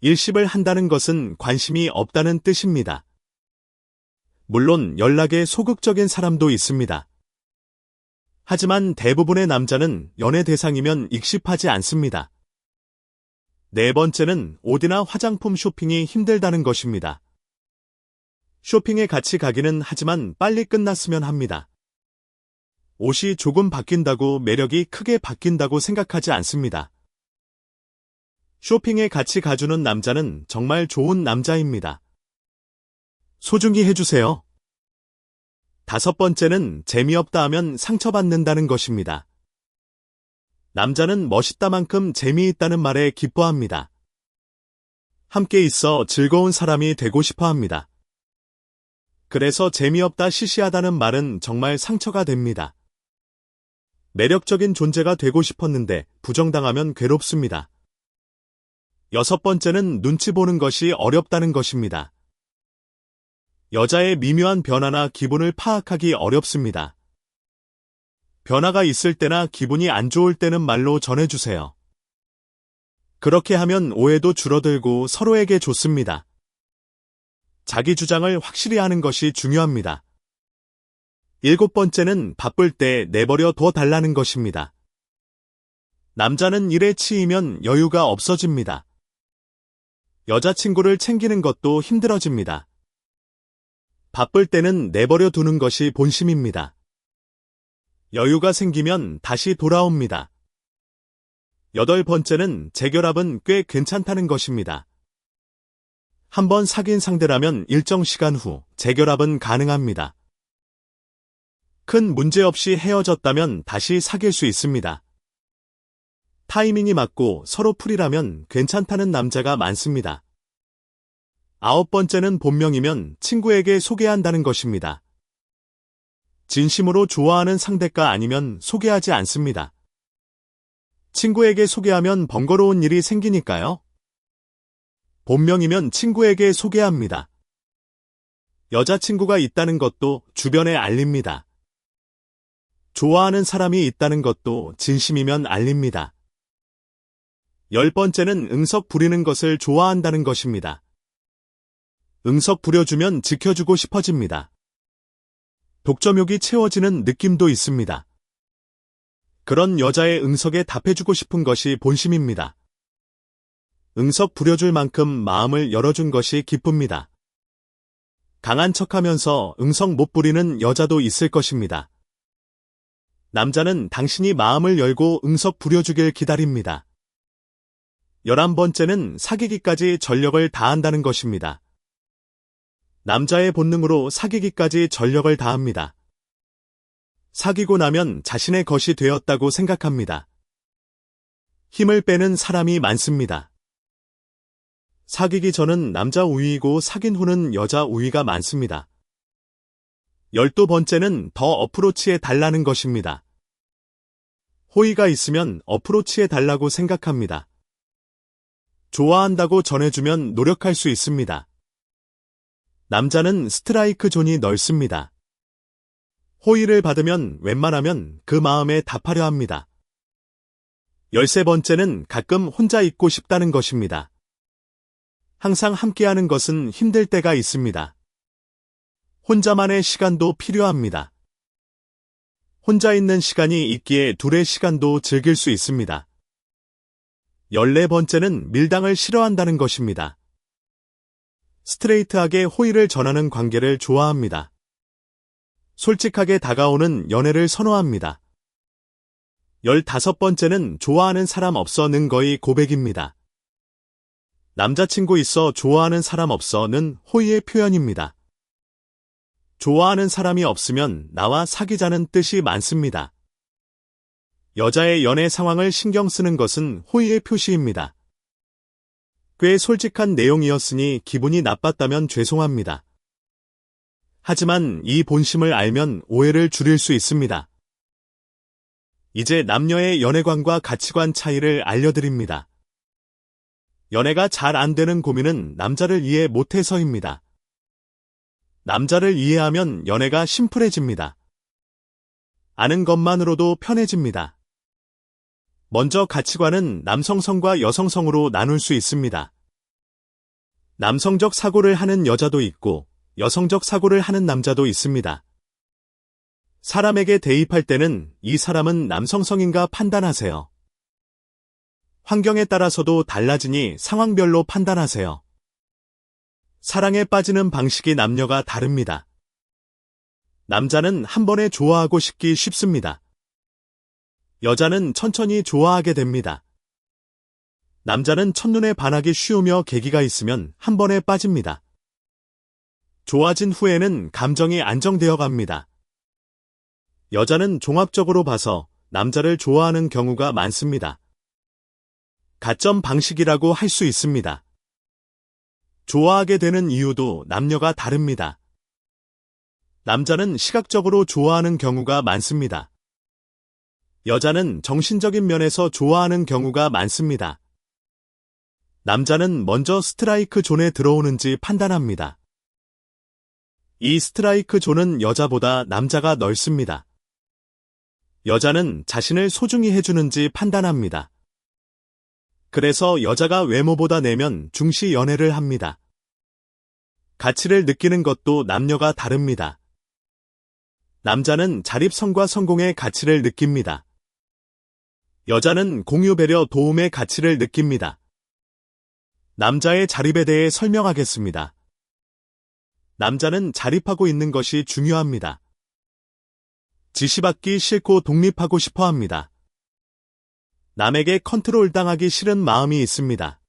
일십을 한다는 것은 관심이 없다는 뜻입니다. 물론 연락에 소극적인 사람도 있습니다. 하지만 대부분의 남자는 연애 대상이면 익십하지 않습니다. 네 번째는 옷이나 화장품 쇼핑이 힘들다는 것입니다. 쇼핑에 같이 가기는 하지만 빨리 끝났으면 합니다. 옷이 조금 바뀐다고 매력이 크게 바뀐다고 생각하지 않습니다. 쇼핑에 같이 가주는 남자는 정말 좋은 남자입니다. 소중히 해주세요. 다섯 번째는 재미없다 하면 상처받는다는 것입니다. 남자는 멋있다만큼 재미있다는 말에 기뻐합니다. 함께 있어 즐거운 사람이 되고 싶어 합니다. 그래서 재미없다 시시하다는 말은 정말 상처가 됩니다. 매력적인 존재가 되고 싶었는데 부정당하면 괴롭습니다. 여섯 번째는 눈치 보는 것이 어렵다는 것입니다. 여자의 미묘한 변화나 기분을 파악하기 어렵습니다. 변화가 있을 때나 기분이 안 좋을 때는 말로 전해주세요. 그렇게 하면 오해도 줄어들고 서로에게 좋습니다. 자기 주장을 확실히 하는 것이 중요합니다. 일곱 번째는 바쁠 때 내버려 둬 달라는 것입니다. 남자는 일에 치이면 여유가 없어집니다. 여자친구를 챙기는 것도 힘들어집니다. 바쁠 때는 내버려 두는 것이 본심입니다. 여유가 생기면 다시 돌아옵니다. 여덟 번째는 재결합은 꽤 괜찮다는 것입니다. 한번 사귄 상대라면 일정 시간 후 재결합은 가능합니다. 큰 문제 없이 헤어졌다면 다시 사귈 수 있습니다. 타이밍이 맞고 서로 풀이라면 괜찮다는 남자가 많습니다. 아홉 번째는 본명이면 친구에게 소개한다는 것입니다. 진심으로 좋아하는 상대가 아니면 소개하지 않습니다. 친구에게 소개하면 번거로운 일이 생기니까요. 본명이면 친구에게 소개합니다. 여자친구가 있다는 것도 주변에 알립니다. 좋아하는 사람이 있다는 것도 진심이면 알립니다. 열 번째는 응석 부리는 것을 좋아한다는 것입니다. 응석 부려주면 지켜주고 싶어집니다. 독점욕이 채워지는 느낌도 있습니다. 그런 여자의 응석에 답해주고 싶은 것이 본심입니다. 응석 부려줄 만큼 마음을 열어준 것이 기쁩니다. 강한 척하면서 응석 못 부리는 여자도 있을 것입니다. 남자는 당신이 마음을 열고 응석 부려주길 기다립니다. 11번째는 사귀기까지 전력을 다한다는 것입니다. 남자의 본능으로 사귀기까지 전력을 다합니다. 사귀고 나면 자신의 것이 되었다고 생각합니다. 힘을 빼는 사람이 많습니다. 사귀기 전은 남자 우위이고 사귄 후는 여자 우위가 많습니다. 12번째는 더 어프로치해 달라는 것입니다. 호의가 있으면 어프로치해 달라고 생각합니다. 좋아한다고 전해주면 노력할 수 있습니다. 남자는 스트라이크 존이 넓습니다. 호의를 받으면 웬만하면 그 마음에 답하려 합니다. 13번째는 가끔 혼자 있고 싶다는 것입니다. 항상 함께하는 것은 힘들 때가 있습니다. 혼자만의 시간도 필요합니다. 혼자 있는 시간이 있기에 둘의 시간도 즐길 수 있습니다. 14번째는 밀당을 싫어한다는 것입니다. 스트레이트하게 호의를 전하는 관계를 좋아합니다. 솔직하게 다가오는 연애를 선호합니다. 15번째는 좋아하는 사람 없어는 거의 고백입니다. 남자친구 있어 좋아하는 사람 없어는 호의의 표현입니다. 좋아하는 사람이 없으면 나와 사귀자는 뜻이 많습니다. 여자의 연애 상황을 신경 쓰는 것은 호의의 표시입니다. 꽤 솔직한 내용이었으니 기분이 나빴다면 죄송합니다. 하지만 이 본심을 알면 오해를 줄일 수 있습니다. 이제 남녀의 연애관과 가치관 차이를 알려드립니다. 연애가 잘 안 되는 고민은 남자를 이해 못해서입니다. 남자를 이해하면 연애가 심플해집니다. 아는 것만으로도 편해집니다. 먼저 가치관은 남성성과 여성성으로 나눌 수 있습니다. 남성적 사고를 하는 여자도 있고 여성적 사고를 하는 남자도 있습니다. 사람에게 대입할 때는 이 사람은 남성성인가 판단하세요. 환경에 따라서도 달라지니 상황별로 판단하세요. 사랑에 빠지는 방식이 남녀가 다릅니다. 남자는 한 번에 좋아하고 싶기 쉽습니다. 여자는 천천히 좋아하게 됩니다. 남자는 첫눈에 반하기 쉬우며 계기가 있으면 한 번에 빠집니다. 좋아진 후에는 감정이 안정되어 갑니다. 여자는 종합적으로 봐서 남자를 좋아하는 경우가 많습니다. 가점 방식이라고 할 수 있습니다. 좋아하게 되는 이유도 남녀가 다릅니다. 남자는 시각적으로 좋아하는 경우가 많습니다. 여자는 정신적인 면에서 좋아하는 경우가 많습니다. 남자는 먼저 스트라이크 존에 들어오는지 판단합니다. 이 스트라이크 존은 여자보다 남자가 넓습니다. 여자는 자신을 소중히 해주는지 판단합니다. 그래서 여자가 외모보다 내면 중시 연애를 합니다. 가치를 느끼는 것도 남녀가 다릅니다. 남자는 자립성과 성공의 가치를 느낍니다. 여자는 공유, 배려, 도움의 가치를 느낍니다. 남자의 자립에 대해 설명하겠습니다. 남자는 자립하고 있는 것이 중요합니다. 지시받기 싫고 독립하고 싶어 합니다. 남에게 컨트롤 당하기 싫은 마음이 있습니다.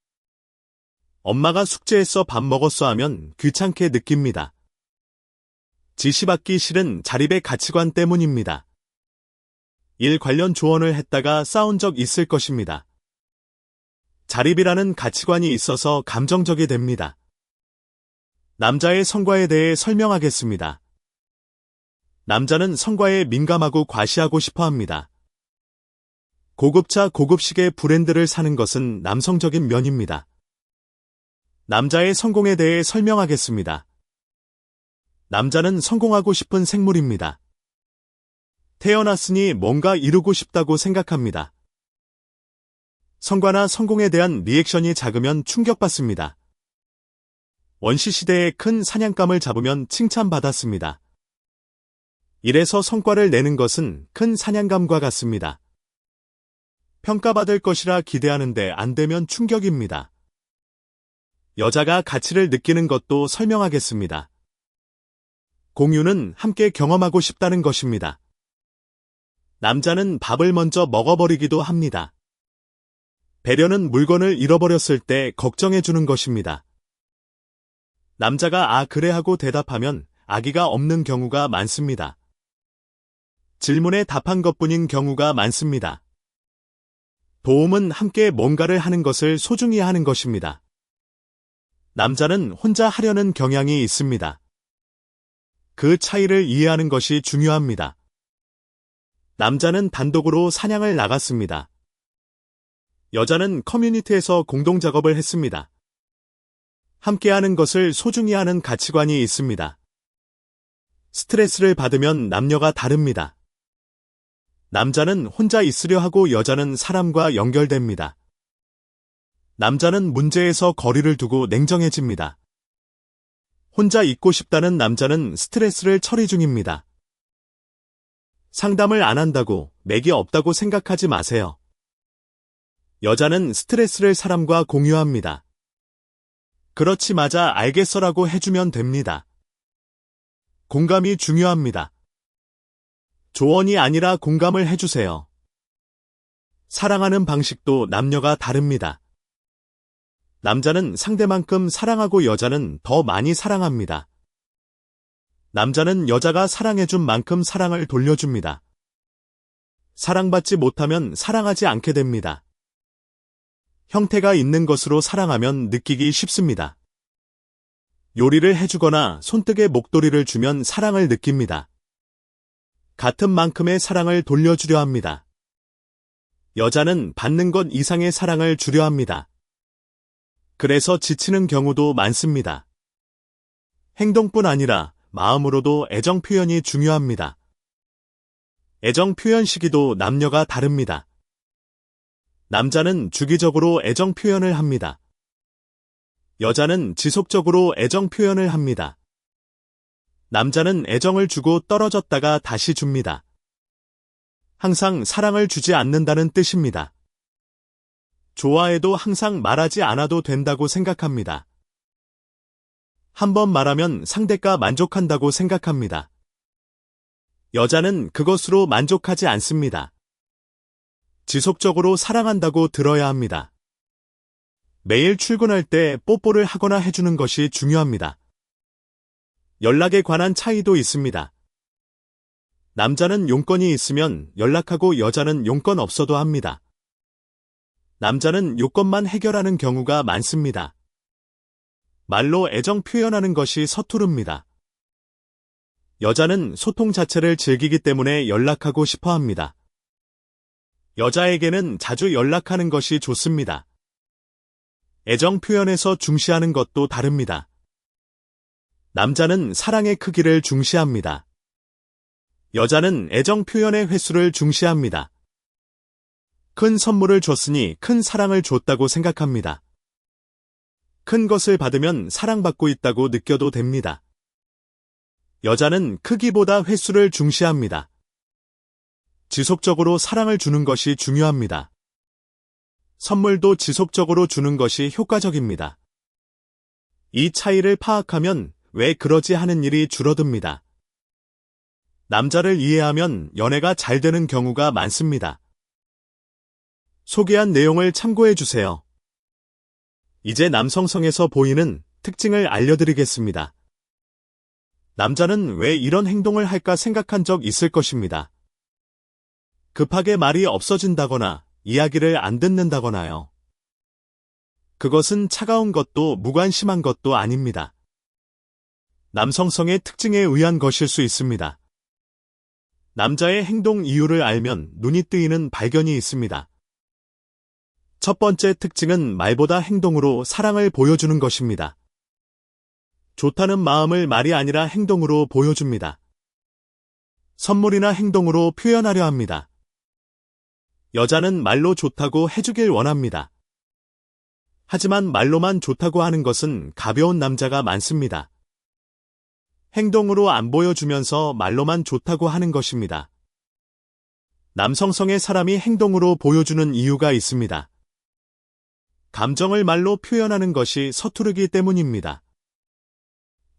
엄마가 숙제했어 밥 먹었어 하면 귀찮게 느낍니다. 지시받기 싫은 자립의 가치관 때문입니다. 일 관련 조언을 했다가 싸운 적 있을 것입니다. 자립이라는 가치관이 있어서 감정적이 됩니다. 남자의 성과에 대해 설명하겠습니다. 남자는 성과에 민감하고 과시하고 싶어 합니다. 고급차, 고급식의 브랜드를 사는 것은 남성적인 면입니다. 남자의 성공에 대해 설명하겠습니다. 남자는 성공하고 싶은 생물입니다. 태어났으니 뭔가 이루고 싶다고 생각합니다. 성과나 성공에 대한 리액션이 작으면 충격받습니다. 원시시대에 큰 사냥감을 잡으면 칭찬받았습니다. 이래서 성과를 내는 것은 큰 사냥감과 같습니다. 평가받을 것이라 기대하는데 안 되면 충격입니다. 여자가 가치를 느끼는 것도 설명하겠습니다. 공유는 함께 경험하고 싶다는 것입니다. 남자는 밥을 먼저 먹어버리기도 합니다. 배려는 물건을 잃어버렸을 때 걱정해주는 것입니다. 남자가 그래 하고 대답하면 아기가 없는 경우가 많습니다. 질문에 답한 것뿐인 경우가 많습니다. 도움은 함께 뭔가를 하는 것을 소중히 하는 것입니다. 남자는 혼자 하려는 경향이 있습니다. 그 차이를 이해하는 것이 중요합니다. 남자는 단독으로 사냥을 나갔습니다. 여자는 커뮤니티에서 공동작업을 했습니다. 함께하는 것을 소중히 하는 가치관이 있습니다. 스트레스를 받으면 남녀가 다릅니다. 남자는 혼자 있으려 하고 여자는 사람과 연결됩니다. 남자는 문제에서 거리를 두고 냉정해집니다. 혼자 있고 싶다는 남자는 스트레스를 처리 중입니다. 상담을 안 한다고 맥이 없다고 생각하지 마세요. 여자는 스트레스를 사람과 공유합니다. 그렇지 맞아 알겠어라고 해주면 됩니다. 공감이 중요합니다. 조언이 아니라 공감을 해주세요. 사랑하는 방식도 남녀가 다릅니다. 남자는 상대만큼 사랑하고 여자는 더 많이 사랑합니다. 남자는 여자가 사랑해준 만큼 사랑을 돌려줍니다. 사랑받지 못하면 사랑하지 않게 됩니다. 형태가 있는 것으로 사랑하면 느끼기 쉽습니다. 요리를 해주거나 손뜨개 목도리를 주면 사랑을 느낍니다. 같은 만큼의 사랑을 돌려주려 합니다. 여자는 받는 것 이상의 사랑을 주려 합니다. 그래서 지치는 경우도 많습니다. 행동뿐 아니라 마음으로도 애정 표현이 중요합니다. 애정 표현 시기도 남녀가 다릅니다. 남자는 주기적으로 애정 표현을 합니다. 여자는 지속적으로 애정 표현을 합니다. 남자는 애정을 주고 떨어졌다가 다시 줍니다. 항상 사랑을 주지 않는다는 뜻입니다. 좋아해도 항상 말하지 않아도 된다고 생각합니다. 한번 말하면 상대가 만족한다고 생각합니다. 여자는 그것으로 만족하지 않습니다. 지속적으로 사랑한다고 들어야 합니다. 매일 출근할 때 뽀뽀를 하거나 해주는 것이 중요합니다. 연락에 관한 차이도 있습니다. 남자는 용건이 있으면 연락하고 여자는 용건 없어도 합니다. 남자는 요건만 해결하는 경우가 많습니다. 말로 애정 표현하는 것이 서투릅니다. 여자는 소통 자체를 즐기기 때문에 연락하고 싶어 합니다. 여자에게는 자주 연락하는 것이 좋습니다. 애정 표현에서 중시하는 것도 다릅니다. 남자는 사랑의 크기를 중시합니다. 여자는 애정 표현의 횟수를 중시합니다. 큰 선물을 줬으니 큰 사랑을 줬다고 생각합니다. 큰 것을 받으면 사랑받고 있다고 느껴도 됩니다. 여자는 크기보다 횟수를 중시합니다. 지속적으로 사랑을 주는 것이 중요합니다. 선물도 지속적으로 주는 것이 효과적입니다. 이 차이를 파악하면 왜 그러지 하는 일이 줄어듭니다. 남자를 이해하면 연애가 잘 되는 경우가 많습니다. 소개한 내용을 참고해 주세요. 이제 남성성에서 보이는 특징을 알려드리겠습니다. 남자는 왜 이런 행동을 할까 생각한 적 있을 것입니다. 급하게 말이 없어진다거나 이야기를 안 듣는다거나요. 그것은 차가운 것도 무관심한 것도 아닙니다. 남성성의 특징에 의한 것일 수 있습니다. 남자의 행동 이유를 알면 눈이 뜨이는 발견이 있습니다. 첫 번째 특징은 말보다 행동으로 사랑을 보여주는 것입니다. 좋다는 마음을 말이 아니라 행동으로 보여줍니다. 선물이나 행동으로 표현하려 합니다. 여자는 말로 좋다고 해주길 원합니다. 하지만 말로만 좋다고 하는 것은 가벼운 남자가 많습니다. 행동으로 안 보여주면서 말로만 좋다고 하는 것입니다. 남성성의 사람이 행동으로 보여주는 이유가 있습니다. 감정을 말로 표현하는 것이 서투르기 때문입니다.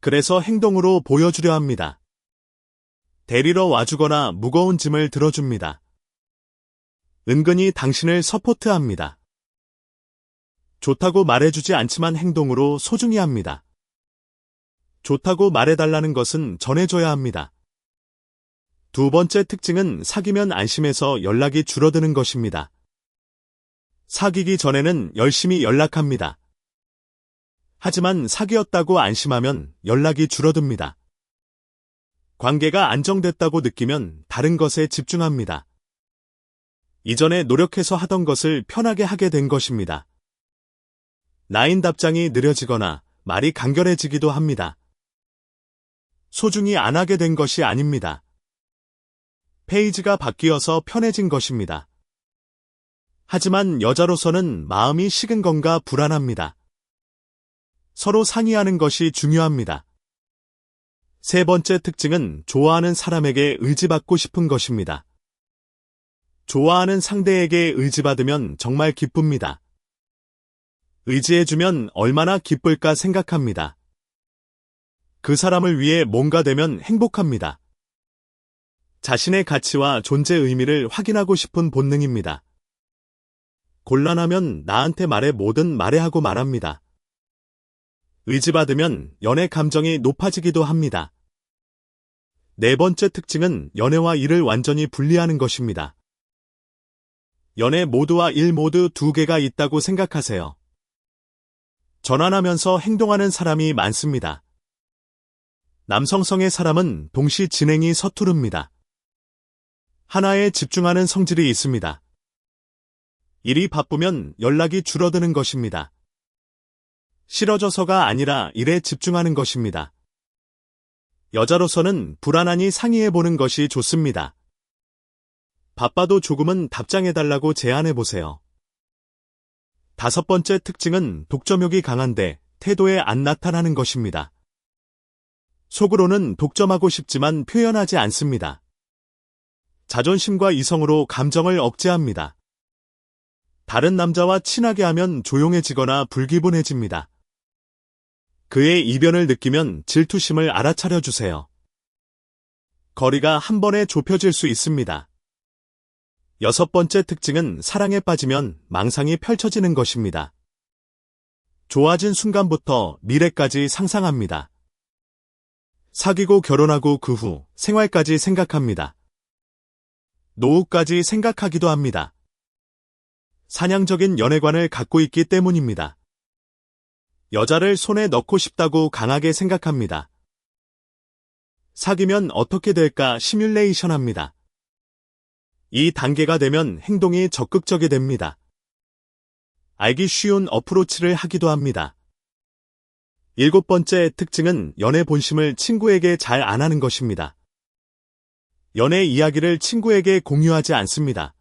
그래서 행동으로 보여주려 합니다. 데리러 와주거나 무거운 짐을 들어줍니다. 은근히 당신을 서포트합니다. 좋다고 말해주지 않지만 행동으로 소중히 합니다. 좋다고 말해달라는 것은 전해줘야 합니다. 두 번째 특징은 사귀면 안심해서 연락이 줄어드는 것입니다. 사귀기 전에는 열심히 연락합니다. 하지만 사귀었다고 안심하면 연락이 줄어듭니다. 관계가 안정됐다고 느끼면 다른 것에 집중합니다. 이전에 노력해서 하던 것을 편하게 하게 된 것입니다. 라인 답장이 느려지거나 말이 간결해지기도 합니다. 소중히 안 하게 된 것이 아닙니다. 페이지가 바뀌어서 편해진 것입니다. 하지만 여자로서는 마음이 식은 건가 불안합니다. 서로 상의하는 것이 중요합니다. 세 번째 특징은 좋아하는 사람에게 의지받고 싶은 것입니다. 좋아하는 상대에게 의지받으면 정말 기쁩니다. 의지해주면 얼마나 기쁠까 생각합니다. 그 사람을 위해 뭔가 되면 행복합니다. 자신의 가치와 존재 의미를 확인하고 싶은 본능입니다. 곤란하면 나한테 말해 뭐든 말해 하고 말합니다. 의지받으면 연애 감정이 높아지기도 합니다. 네 번째 특징은 연애와 일을 완전히 분리하는 것입니다. 연애 모드와 일 모드 두 개가 있다고 생각하세요. 전환하면서 행동하는 사람이 많습니다. 남성성의 사람은 동시 진행이 서투릅니다. 하나에 집중하는 성질이 있습니다. 일이 바쁘면 연락이 줄어드는 것입니다. 싫어져서가 아니라 일에 집중하는 것입니다. 여자로서는 불안하니 상의해보는 것이 좋습니다. 바빠도 조금은 답장해달라고 제안해보세요. 다섯 번째 특징은 독점욕이 강한데 태도에 안 나타나는 것입니다. 속으로는 독점하고 싶지만 표현하지 않습니다. 자존심과 이성으로 감정을 억제합니다. 다른 남자와 친하게 하면 조용해지거나 불기분해집니다. 그의 이변을 느끼면 질투심을 알아차려 주세요. 거리가 한 번에 좁혀질 수 있습니다. 여섯 번째 특징은 사랑에 빠지면 망상이 펼쳐지는 것입니다. 좋아진 순간부터 미래까지 상상합니다. 사귀고 결혼하고 그 후 생활까지 생각합니다. 노후까지 생각하기도 합니다. 사냥적인 연애관을 갖고 있기 때문입니다. 여자를 손에 넣고 싶다고 강하게 생각합니다. 사귀면 어떻게 될까 시뮬레이션 합니다. 이 단계가 되면 행동이 적극적이 됩니다. 알기 쉬운 어프로치를 하기도 합니다. 일곱 번째 특징은 연애 본심을 친구에게 잘 안 하는 것입니다. 연애 이야기를 친구에게 공유하지 않습니다.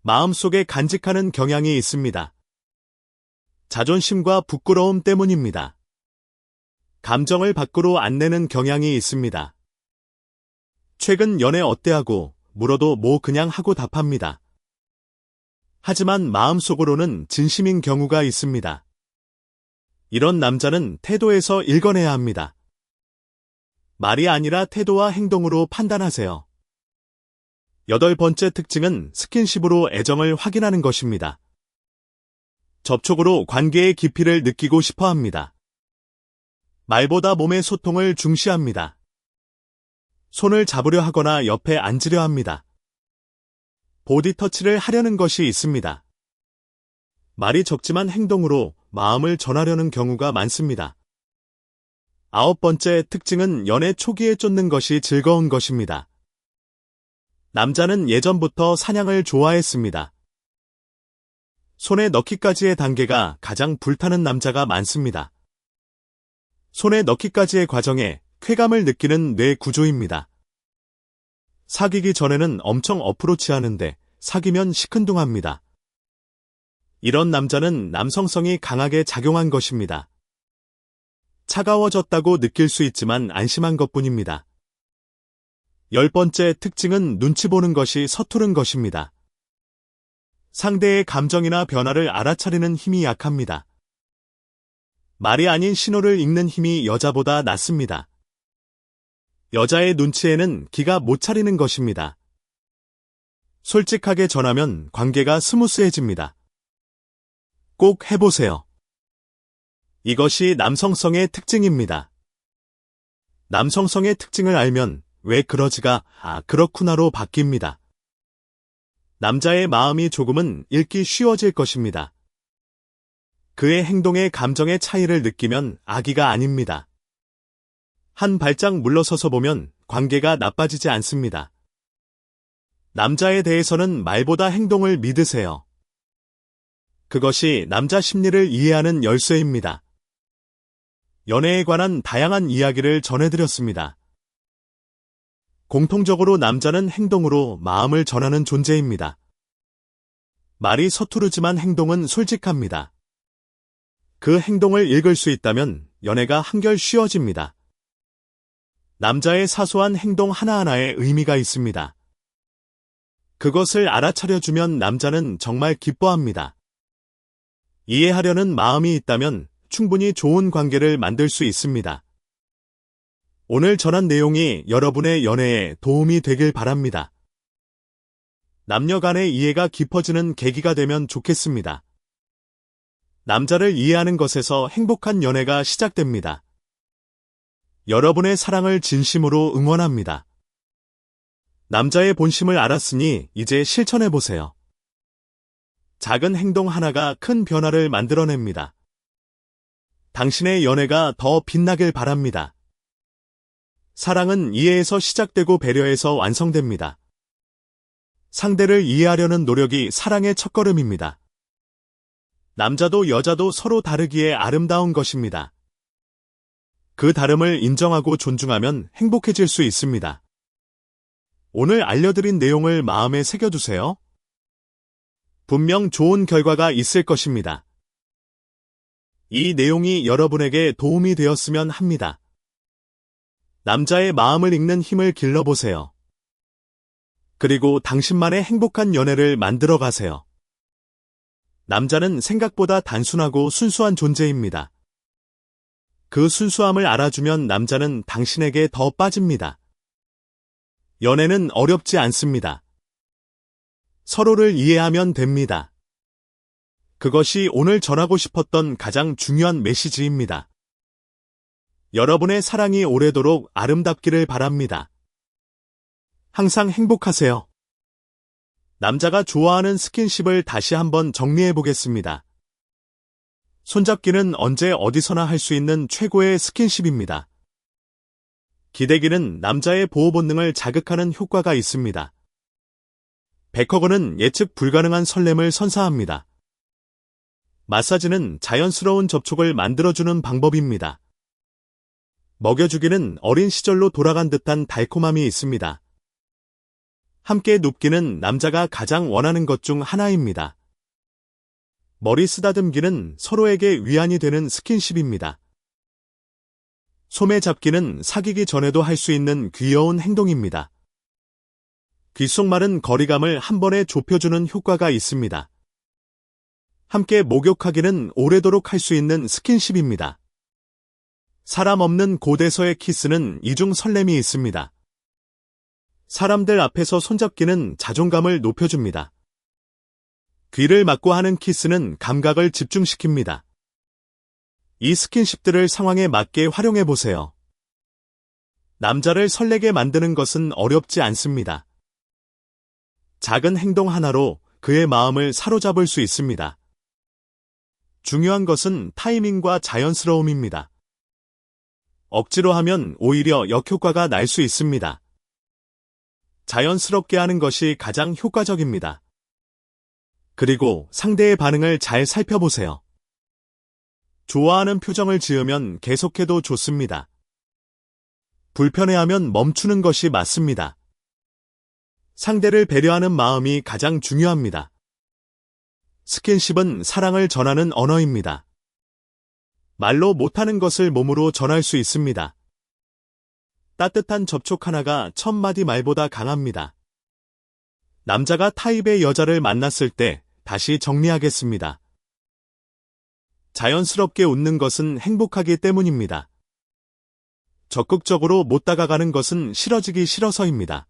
마음속에 간직하는 경향이 있습니다. 자존심과 부끄러움 때문입니다. 감정을 밖으로 안 내는 경향이 있습니다. 최근 연애 어때하고 물어도 뭐 그냥 하고 답합니다. 하지만 마음속으로는 진심인 경우가 있습니다. 이런 남자는 태도에서 읽어내야 합니다. 말이 아니라 태도와 행동으로 판단하세요. 여덟 번째 특징은 스킨십으로 애정을 확인하는 것입니다. 접촉으로 관계의 깊이를 느끼고 싶어 합니다. 말보다 몸의 소통을 중시합니다. 손을 잡으려 하거나 옆에 앉으려 합니다. 보디 터치를 하려는 것이 있습니다. 말이 적지만 행동으로 마음을 전하려는 경우가 많습니다. 아홉 번째 특징은 연애 초기에 쫓는 것이 즐거운 것입니다. 남자는 예전부터 사냥을 좋아했습니다. 손에 넣기까지의 단계가 가장 불타는 남자가 많습니다. 손에 넣기까지의 과정에 쾌감을 느끼는 뇌 구조입니다. 사귀기 전에는 엄청 어프로치하는데 사귀면 시큰둥합니다. 이런 남자는 남성성이 강하게 작용한 것입니다. 차가워졌다고 느낄 수 있지만 안심한 것뿐입니다. 10번째 특징은 눈치 보는 것이 서투른 것입니다. 상대의 감정이나 변화를 알아차리는 힘이 약합니다. 말이 아닌 신호를 읽는 힘이 여자보다 낮습니다. 여자의 눈치에는 기가 못 차리는 것입니다. 솔직하게 전하면 관계가 스무스해집니다. 꼭 해보세요. 이것이 남성성의 특징입니다. 남성성의 특징을 알면 왜 그러지가 그렇구나로 바뀝니다. 남자의 마음이 조금은 읽기 쉬워질 것입니다. 그의 행동에 감정의 차이를 느끼면 아기가 아닙니다. 한 발짝 물러서서 보면 관계가 나빠지지 않습니다. 남자에 대해서는 말보다 행동을 믿으세요. 그것이 남자 심리를 이해하는 열쇠입니다. 연애에 관한 다양한 이야기를 전해드렸습니다. 공통적으로 남자는 행동으로 마음을 전하는 존재입니다. 말이 서투르지만 행동은 솔직합니다. 그 행동을 읽을 수 있다면 연애가 한결 쉬워집니다. 남자의 사소한 행동 하나하나에 의미가 있습니다. 그것을 알아차려주면 남자는 정말 기뻐합니다. 이해하려는 마음이 있다면 충분히 좋은 관계를 만들 수 있습니다. 오늘 전한 내용이 여러분의 연애에 도움이 되길 바랍니다. 남녀 간의 이해가 깊어지는 계기가 되면 좋겠습니다. 남자를 이해하는 것에서 행복한 연애가 시작됩니다. 여러분의 사랑을 진심으로 응원합니다. 남자의 본심을 알았으니 이제 실천해보세요. 작은 행동 하나가 큰 변화를 만들어냅니다. 당신의 연애가 더 빛나길 바랍니다. 사랑은 이해에서 시작되고 배려에서 완성됩니다. 상대를 이해하려는 노력이 사랑의 첫걸음입니다. 남자도 여자도 서로 다르기에 아름다운 것입니다. 그 다름을 인정하고 존중하면 행복해질 수 있습니다. 오늘 알려드린 내용을 마음에 새겨두세요. 분명 좋은 결과가 있을 것입니다. 이 내용이 여러분에게 도움이 되었으면 합니다. 남자의 마음을 읽는 힘을 길러보세요. 그리고 당신만의 행복한 연애를 만들어 가세요. 남자는 생각보다 단순하고 순수한 존재입니다. 그 순수함을 알아주면 남자는 당신에게 더 빠집니다. 연애는 어렵지 않습니다. 서로를 이해하면 됩니다. 그것이 오늘 전하고 싶었던 가장 중요한 메시지입니다. 여러분의 사랑이 오래도록 아름답기를 바랍니다. 항상 행복하세요. 남자가 좋아하는 스킨십을 다시 한번 정리해 보겠습니다. 손잡기는 언제 어디서나 할 수 있는 최고의 스킨십입니다. 기대기는 남자의 보호 본능을 자극하는 효과가 있습니다. 백허그는 예측 불가능한 설렘을 선사합니다. 마사지는 자연스러운 접촉을 만들어주는 방법입니다. 먹여주기는 어린 시절로 돌아간 듯한 달콤함이 있습니다. 함께 눕기는 남자가 가장 원하는 것 중 하나입니다. 머리 쓰다듬기는 서로에게 위안이 되는 스킨십입니다. 소매 잡기는 사귀기 전에도 할 수 있는 귀여운 행동입니다. 귓속말은 거리감을 한 번에 좁혀주는 효과가 있습니다. 함께 목욕하기는 오래도록 할 수 있는 스킨십입니다. 사람 없는 곳에서의 키스는 이중 설렘이 있습니다. 사람들 앞에서 손잡기는 자존감을 높여줍니다. 귀를 막고 하는 키스는 감각을 집중시킵니다. 이 스킨십들을 상황에 맞게 활용해보세요. 남자를 설레게 만드는 것은 어렵지 않습니다. 작은 행동 하나로 그의 마음을 사로잡을 수 있습니다. 중요한 것은 타이밍과 자연스러움입니다. 억지로 하면 오히려 역효과가 날 수 있습니다. 자연스럽게 하는 것이 가장 효과적입니다. 그리고 상대의 반응을 잘 살펴보세요. 좋아하는 표정을 지으면 계속해도 좋습니다. 불편해하면 멈추는 것이 맞습니다. 상대를 배려하는 마음이 가장 중요합니다. 스킨십은 사랑을 전하는 언어입니다. 말로 못하는 것을 몸으로 전할 수 있습니다. 따뜻한 접촉 하나가 1000마디 말보다 강합니다. 남자가 타입의 여자를 만났을 때 다시 정리하겠습니다. 자연스럽게 웃는 것은 행복하기 때문입니다. 적극적으로 못 다가가는 것은 싫어지기 싫어서입니다.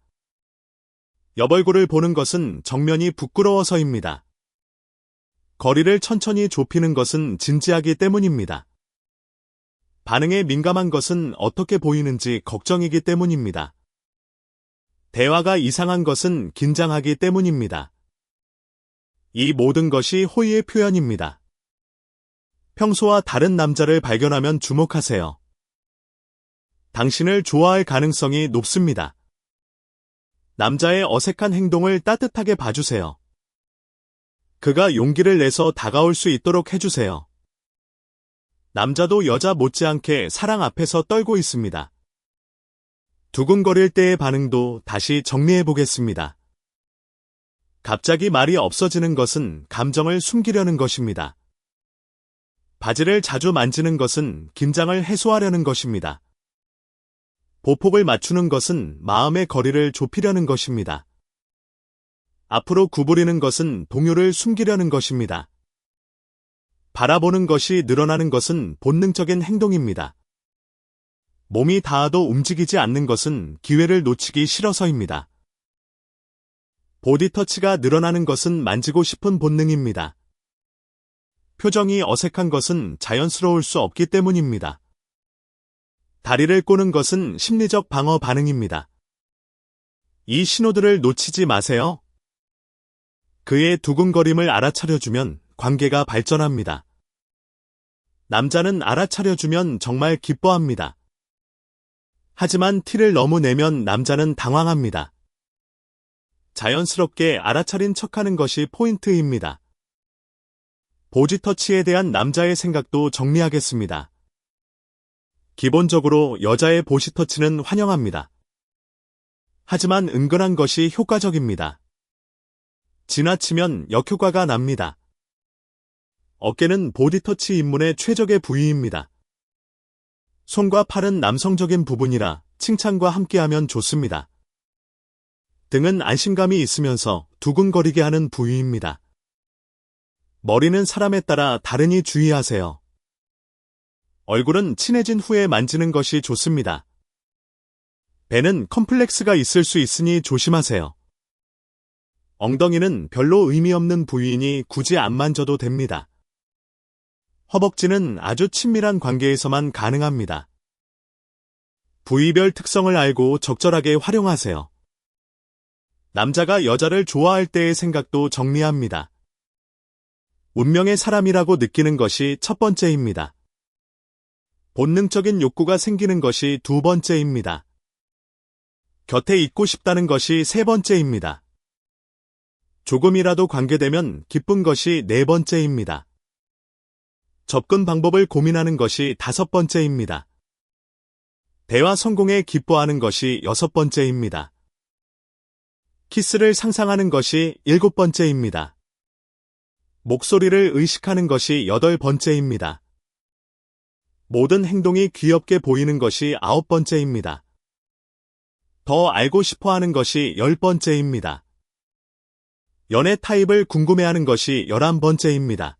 옆얼굴을 보는 것은 정면이 부끄러워서입니다. 거리를 천천히 좁히는 것은 진지하기 때문입니다. 반응에 민감한 것은 어떻게 보이는지 걱정이기 때문입니다. 대화가 이상한 것은 긴장하기 때문입니다. 이 모든 것이 호의의 표현입니다. 평소와 다른 남자를 발견하면 주목하세요. 당신을 좋아할 가능성이 높습니다. 남자의 어색한 행동을 따뜻하게 봐주세요. 그가 용기를 내서 다가올 수 있도록 해주세요. 남자도 여자 못지않게 사랑 앞에서 떨고 있습니다. 두근거릴 때의 반응도 다시 정리해 보겠습니다. 갑자기 말이 없어지는 것은 감정을 숨기려는 것입니다. 바지를 자주 만지는 것은 긴장을 해소하려는 것입니다. 보폭을 맞추는 것은 마음의 거리를 좁히려는 것입니다. 앞으로 구부리는 것은 동요를 숨기려는 것입니다. 바라보는 것이 늘어나는 것은 본능적인 행동입니다. 몸이 닿아도 움직이지 않는 것은 기회를 놓치기 싫어서입니다. 보디터치가 늘어나는 것은 만지고 싶은 본능입니다. 표정이 어색한 것은 자연스러울 수 없기 때문입니다. 다리를 꼬는 것은 심리적 방어 반응입니다. 이 신호들을 놓치지 마세요. 그의 두근거림을 알아차려주면 관계가 발전합니다. 남자는 알아차려주면 정말 기뻐합니다. 하지만 티를 너무 내면 남자는 당황합니다. 자연스럽게 알아차린 척하는 것이 포인트입니다. 보디터치에 대한 남자의 생각도 정리하겠습니다. 기본적으로 여자의 보디터치는 환영합니다. 하지만 은근한 것이 효과적입니다. 지나치면 역효과가 납니다. 어깨는 보디터치 입문의 최적의 부위입니다. 손과 팔은 남성적인 부분이라 칭찬과 함께하면 좋습니다. 등은 안심감이 있으면서 두근거리게 하는 부위입니다. 머리는 사람에 따라 다르니 주의하세요. 얼굴은 친해진 후에 만지는 것이 좋습니다. 배는 컴플렉스가 있을 수 있으니 조심하세요. 엉덩이는 별로 의미 없는 부위이니 굳이 안 만져도 됩니다. 허벅지는 아주 친밀한 관계에서만 가능합니다. 부위별 특성을 알고 적절하게 활용하세요. 남자가 여자를 좋아할 때의 생각도 정리합니다. 운명의 사람이라고 느끼는 것이 첫 번째입니다. 본능적인 욕구가 생기는 것이 두 번째입니다. 곁에 있고 싶다는 것이 세 번째입니다. 조금이라도 관계되면 기쁜 것이 네 번째입니다. 접근 방법을 고민하는 것이 다섯 번째입니다. 대화 성공에 기뻐하는 것이 여섯 번째입니다. 키스를 상상하는 것이 일곱 번째입니다. 목소리를 의식하는 것이 여덟 번째입니다. 모든 행동이 귀엽게 보이는 것이 아홉 번째입니다. 더 알고 싶어 하는 것이 열 번째입니다. 연애 타입을 궁금해하는 것이 11번째입니다.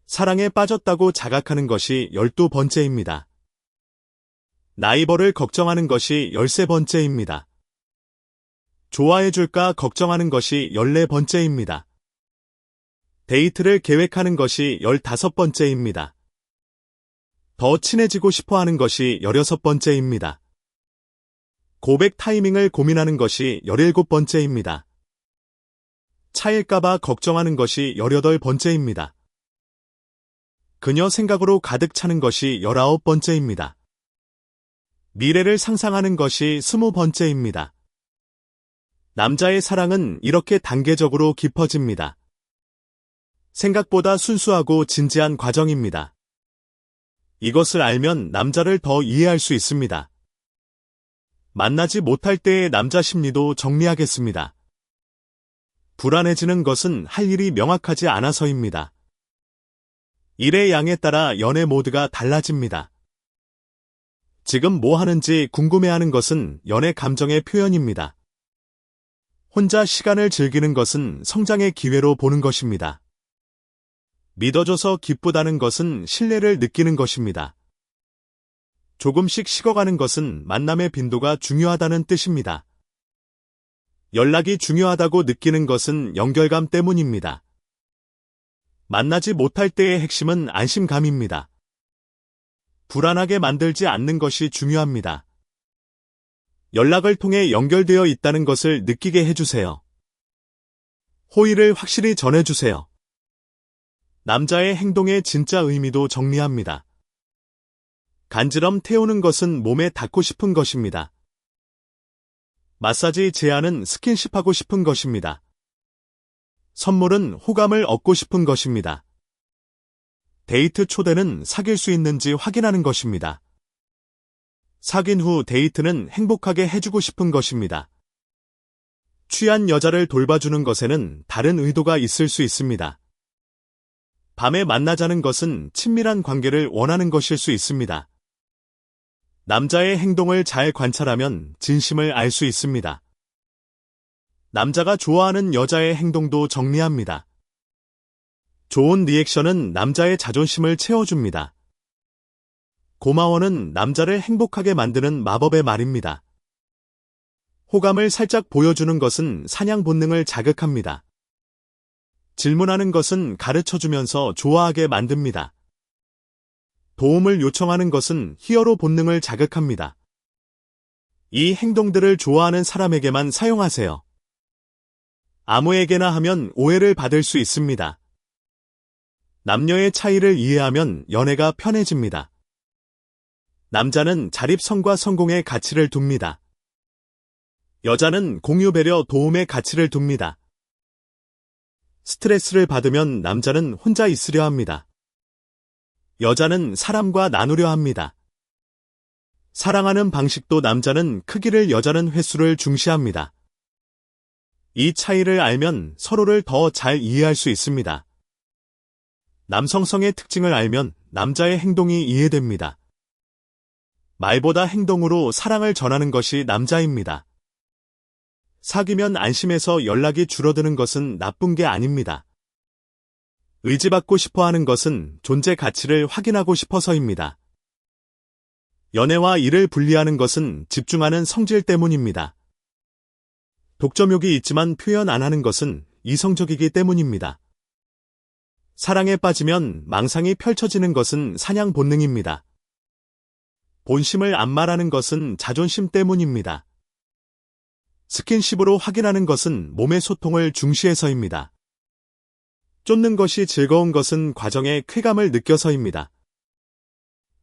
사랑에 빠졌다고 자각하는 것이 12번째입니다. 나이버를 걱정하는 것이 13번째입니다. 좋아해줄까 걱정하는 것이 14번째입니다. 데이트를 계획하는 것이 15번째입니다. 더 친해지고 싶어 하는 것이 16번째입니다. 고백 타이밍을 고민하는 것이 17번째입니다. 차일까봐 걱정하는 것이 18번째입니다. 그녀 생각으로 가득 차는 것이 19번째입니다. 미래를 상상하는 것이 20번째입니다. 남자의 사랑은 이렇게 단계적으로 깊어집니다. 생각보다 순수하고 진지한 과정입니다. 이것을 알면 남자를 더 이해할 수 있습니다. 만나지 못할 때의 남자 심리도 정리하겠습니다. 불안해지는 것은 할 일이 명확하지 않아서입니다. 일의 양에 따라 연애 모드가 달라집니다. 지금 뭐 하는지 궁금해하는 것은 연애 감정의 표현입니다. 혼자 시간을 즐기는 것은 성장의 기회로 보는 것입니다. 믿어줘서 기쁘다는 것은 신뢰를 느끼는 것입니다. 조금씩 식어가는 것은 만남의 빈도가 중요하다는 뜻입니다. 연락이 중요하다고 느끼는 것은 연결감 때문입니다. 만나지 못할 때의 핵심은 안심감입니다. 불안하게 만들지 않는 것이 중요합니다. 연락을 통해 연결되어 있다는 것을 느끼게 해주세요. 호의를 확실히 전해주세요. 남자의 행동의 진짜 의미도 정리합니다. 간지럼 태우는 것은 몸에 닿고 싶은 것입니다. 마사지 제안은 스킨십하고 싶은 것입니다. 선물은 호감을 얻고 싶은 것입니다. 데이트 초대는 사귈 수 있는지 확인하는 것입니다. 사귄 후 데이트는 행복하게 해주고 싶은 것입니다. 취한 여자를 돌봐주는 것에는 다른 의도가 있을 수 있습니다. 밤에 만나자는 것은 친밀한 관계를 원하는 것일 수 있습니다. 남자의 행동을 잘 관찰하면 진심을 알 수 있습니다. 남자가 좋아하는 여자의 행동도 정리합니다. 좋은 리액션은 남자의 자존심을 채워줍니다. 고마워는 남자를 행복하게 만드는 마법의 말입니다. 호감을 살짝 보여주는 것은 사냥 본능을 자극합니다. 질문하는 것은 가르쳐주면서 좋아하게 만듭니다. 도움을 요청하는 것은 히어로 본능을 자극합니다. 이 행동들을 좋아하는 사람에게만 사용하세요. 아무에게나 하면 오해를 받을 수 있습니다. 남녀의 차이를 이해하면 연애가 편해집니다. 남자는 자립성과 성공의 가치를 둡니다. 여자는 공유, 배려, 도움의 가치를 둡니다. 스트레스를 받으면 남자는 혼자 있으려 합니다. 여자는 사람과 나누려 합니다. 사랑하는 방식도 남자는 크기를, 여자는 횟수를 중시합니다. 이 차이를 알면 서로를 더 잘 이해할 수 있습니다. 남성성의 특징을 알면 남자의 행동이 이해됩니다. 말보다 행동으로 사랑을 전하는 것이 남자입니다. 사귀면 안심해서 연락이 줄어드는 것은 나쁜 게 아닙니다. 의지받고 싶어 하는 것은 존재 가치를 확인하고 싶어서입니다. 연애와 일을 분리하는 것은 집중하는 성질 때문입니다. 독점욕이 있지만 표현 안 하는 것은 이성적이기 때문입니다. 사랑에 빠지면 망상이 펼쳐지는 것은 사냥 본능입니다. 본심을 안 말하는 것은 자존심 때문입니다. 스킨십으로 확인하는 것은 몸의 소통을 중시해서입니다. 쫓는 것이 즐거운 것은 과정의 쾌감을 느껴서입니다.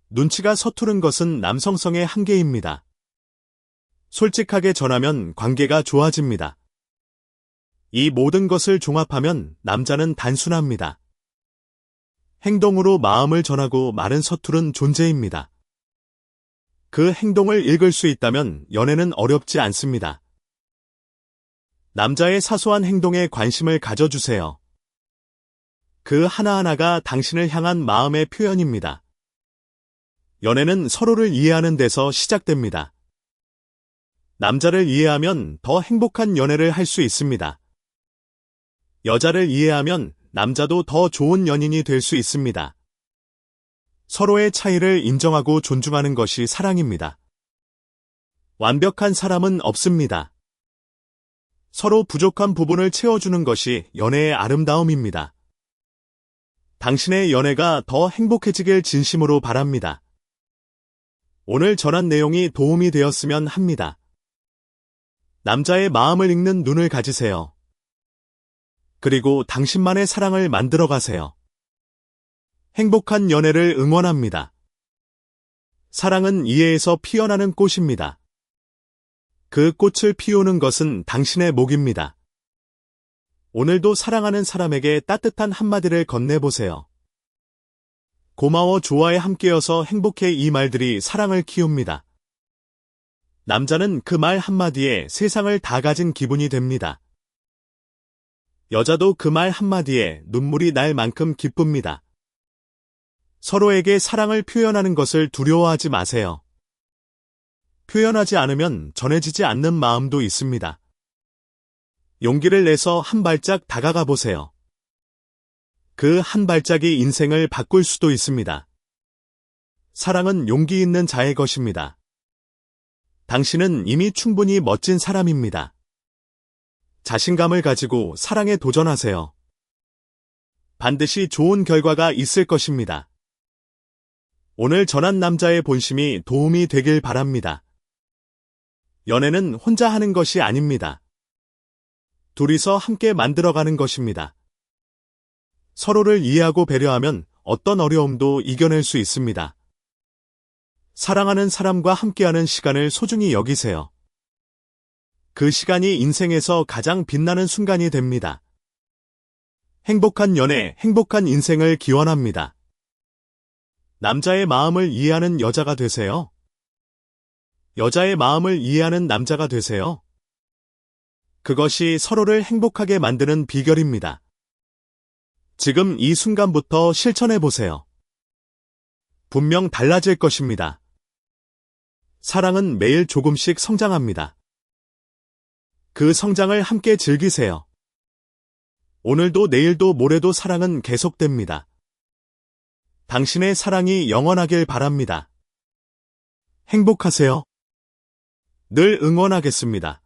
눈치가 서투른 것은 남성성의 한계입니다. 솔직하게 전하면 관계가 좋아집니다. 이 모든 것을 종합하면 남자는 단순합니다. 행동으로 마음을 전하고 말은 서투른 존재입니다. 그 행동을 읽을 수 있다면 연애는 어렵지 않습니다. 남자의 사소한 행동에 관심을 가져주세요. 그 하나하나가 당신을 향한 마음의 표현입니다. 연애는 서로를 이해하는 데서 시작됩니다. 남자를 이해하면 더 행복한 연애를 할 수 있습니다. 여자를 이해하면 남자도 더 좋은 연인이 될 수 있습니다. 서로의 차이를 인정하고 존중하는 것이 사랑입니다. 완벽한 사람은 없습니다. 서로 부족한 부분을 채워주는 것이 연애의 아름다움입니다. 당신의 연애가 더 행복해지길 진심으로 바랍니다. 오늘 전한 내용이 도움이 되었으면 합니다. 남자의 마음을 읽는 눈을 가지세요. 그리고 당신만의 사랑을 만들어 가세요. 행복한 연애를 응원합니다. 사랑은 이해에서 피어나는 꽃입니다. 그 꽃을 피우는 것은 당신의 목입니다. 오늘도 사랑하는 사람에게 따뜻한 한마디를 건네보세요. 고마워, 좋아해, 함께여서 행복해. 이 말들이 사랑을 키웁니다. 남자는 그 말 한마디에 세상을 다 가진 기분이 됩니다. 여자도 그 말 한마디에 눈물이 날 만큼 기쁩니다. 서로에게 사랑을 표현하는 것을 두려워하지 마세요. 표현하지 않으면 전해지지 않는 마음도 있습니다. 용기를 내서 한 발짝 다가가 보세요. 그 한 발짝이 인생을 바꿀 수도 있습니다. 사랑은 용기 있는 자의 것입니다. 당신은 이미 충분히 멋진 사람입니다. 자신감을 가지고 사랑에 도전하세요. 반드시 좋은 결과가 있을 것입니다. 오늘 전한 남자의 본심이 도움이 되길 바랍니다. 연애는 혼자 하는 것이 아닙니다. 둘이서 함께 만들어가는 것입니다. 서로를 이해하고 배려하면 어떤 어려움도 이겨낼 수 있습니다. 사랑하는 사람과 함께하는 시간을 소중히 여기세요. 그 시간이 인생에서 가장 빛나는 순간이 됩니다. 행복한 연애, 행복한 인생을 기원합니다. 남자의 마음을 이해하는 여자가 되세요. 여자의 마음을 이해하는 남자가 되세요. 그것이 서로를 행복하게 만드는 비결입니다. 지금 이 순간부터 실천해 보세요. 분명 달라질 것입니다. 사랑은 매일 조금씩 성장합니다. 그 성장을 함께 즐기세요. 오늘도 내일도 모레도 사랑은 계속됩니다. 당신의 사랑이 영원하길 바랍니다. 행복하세요. 늘 응원하겠습니다.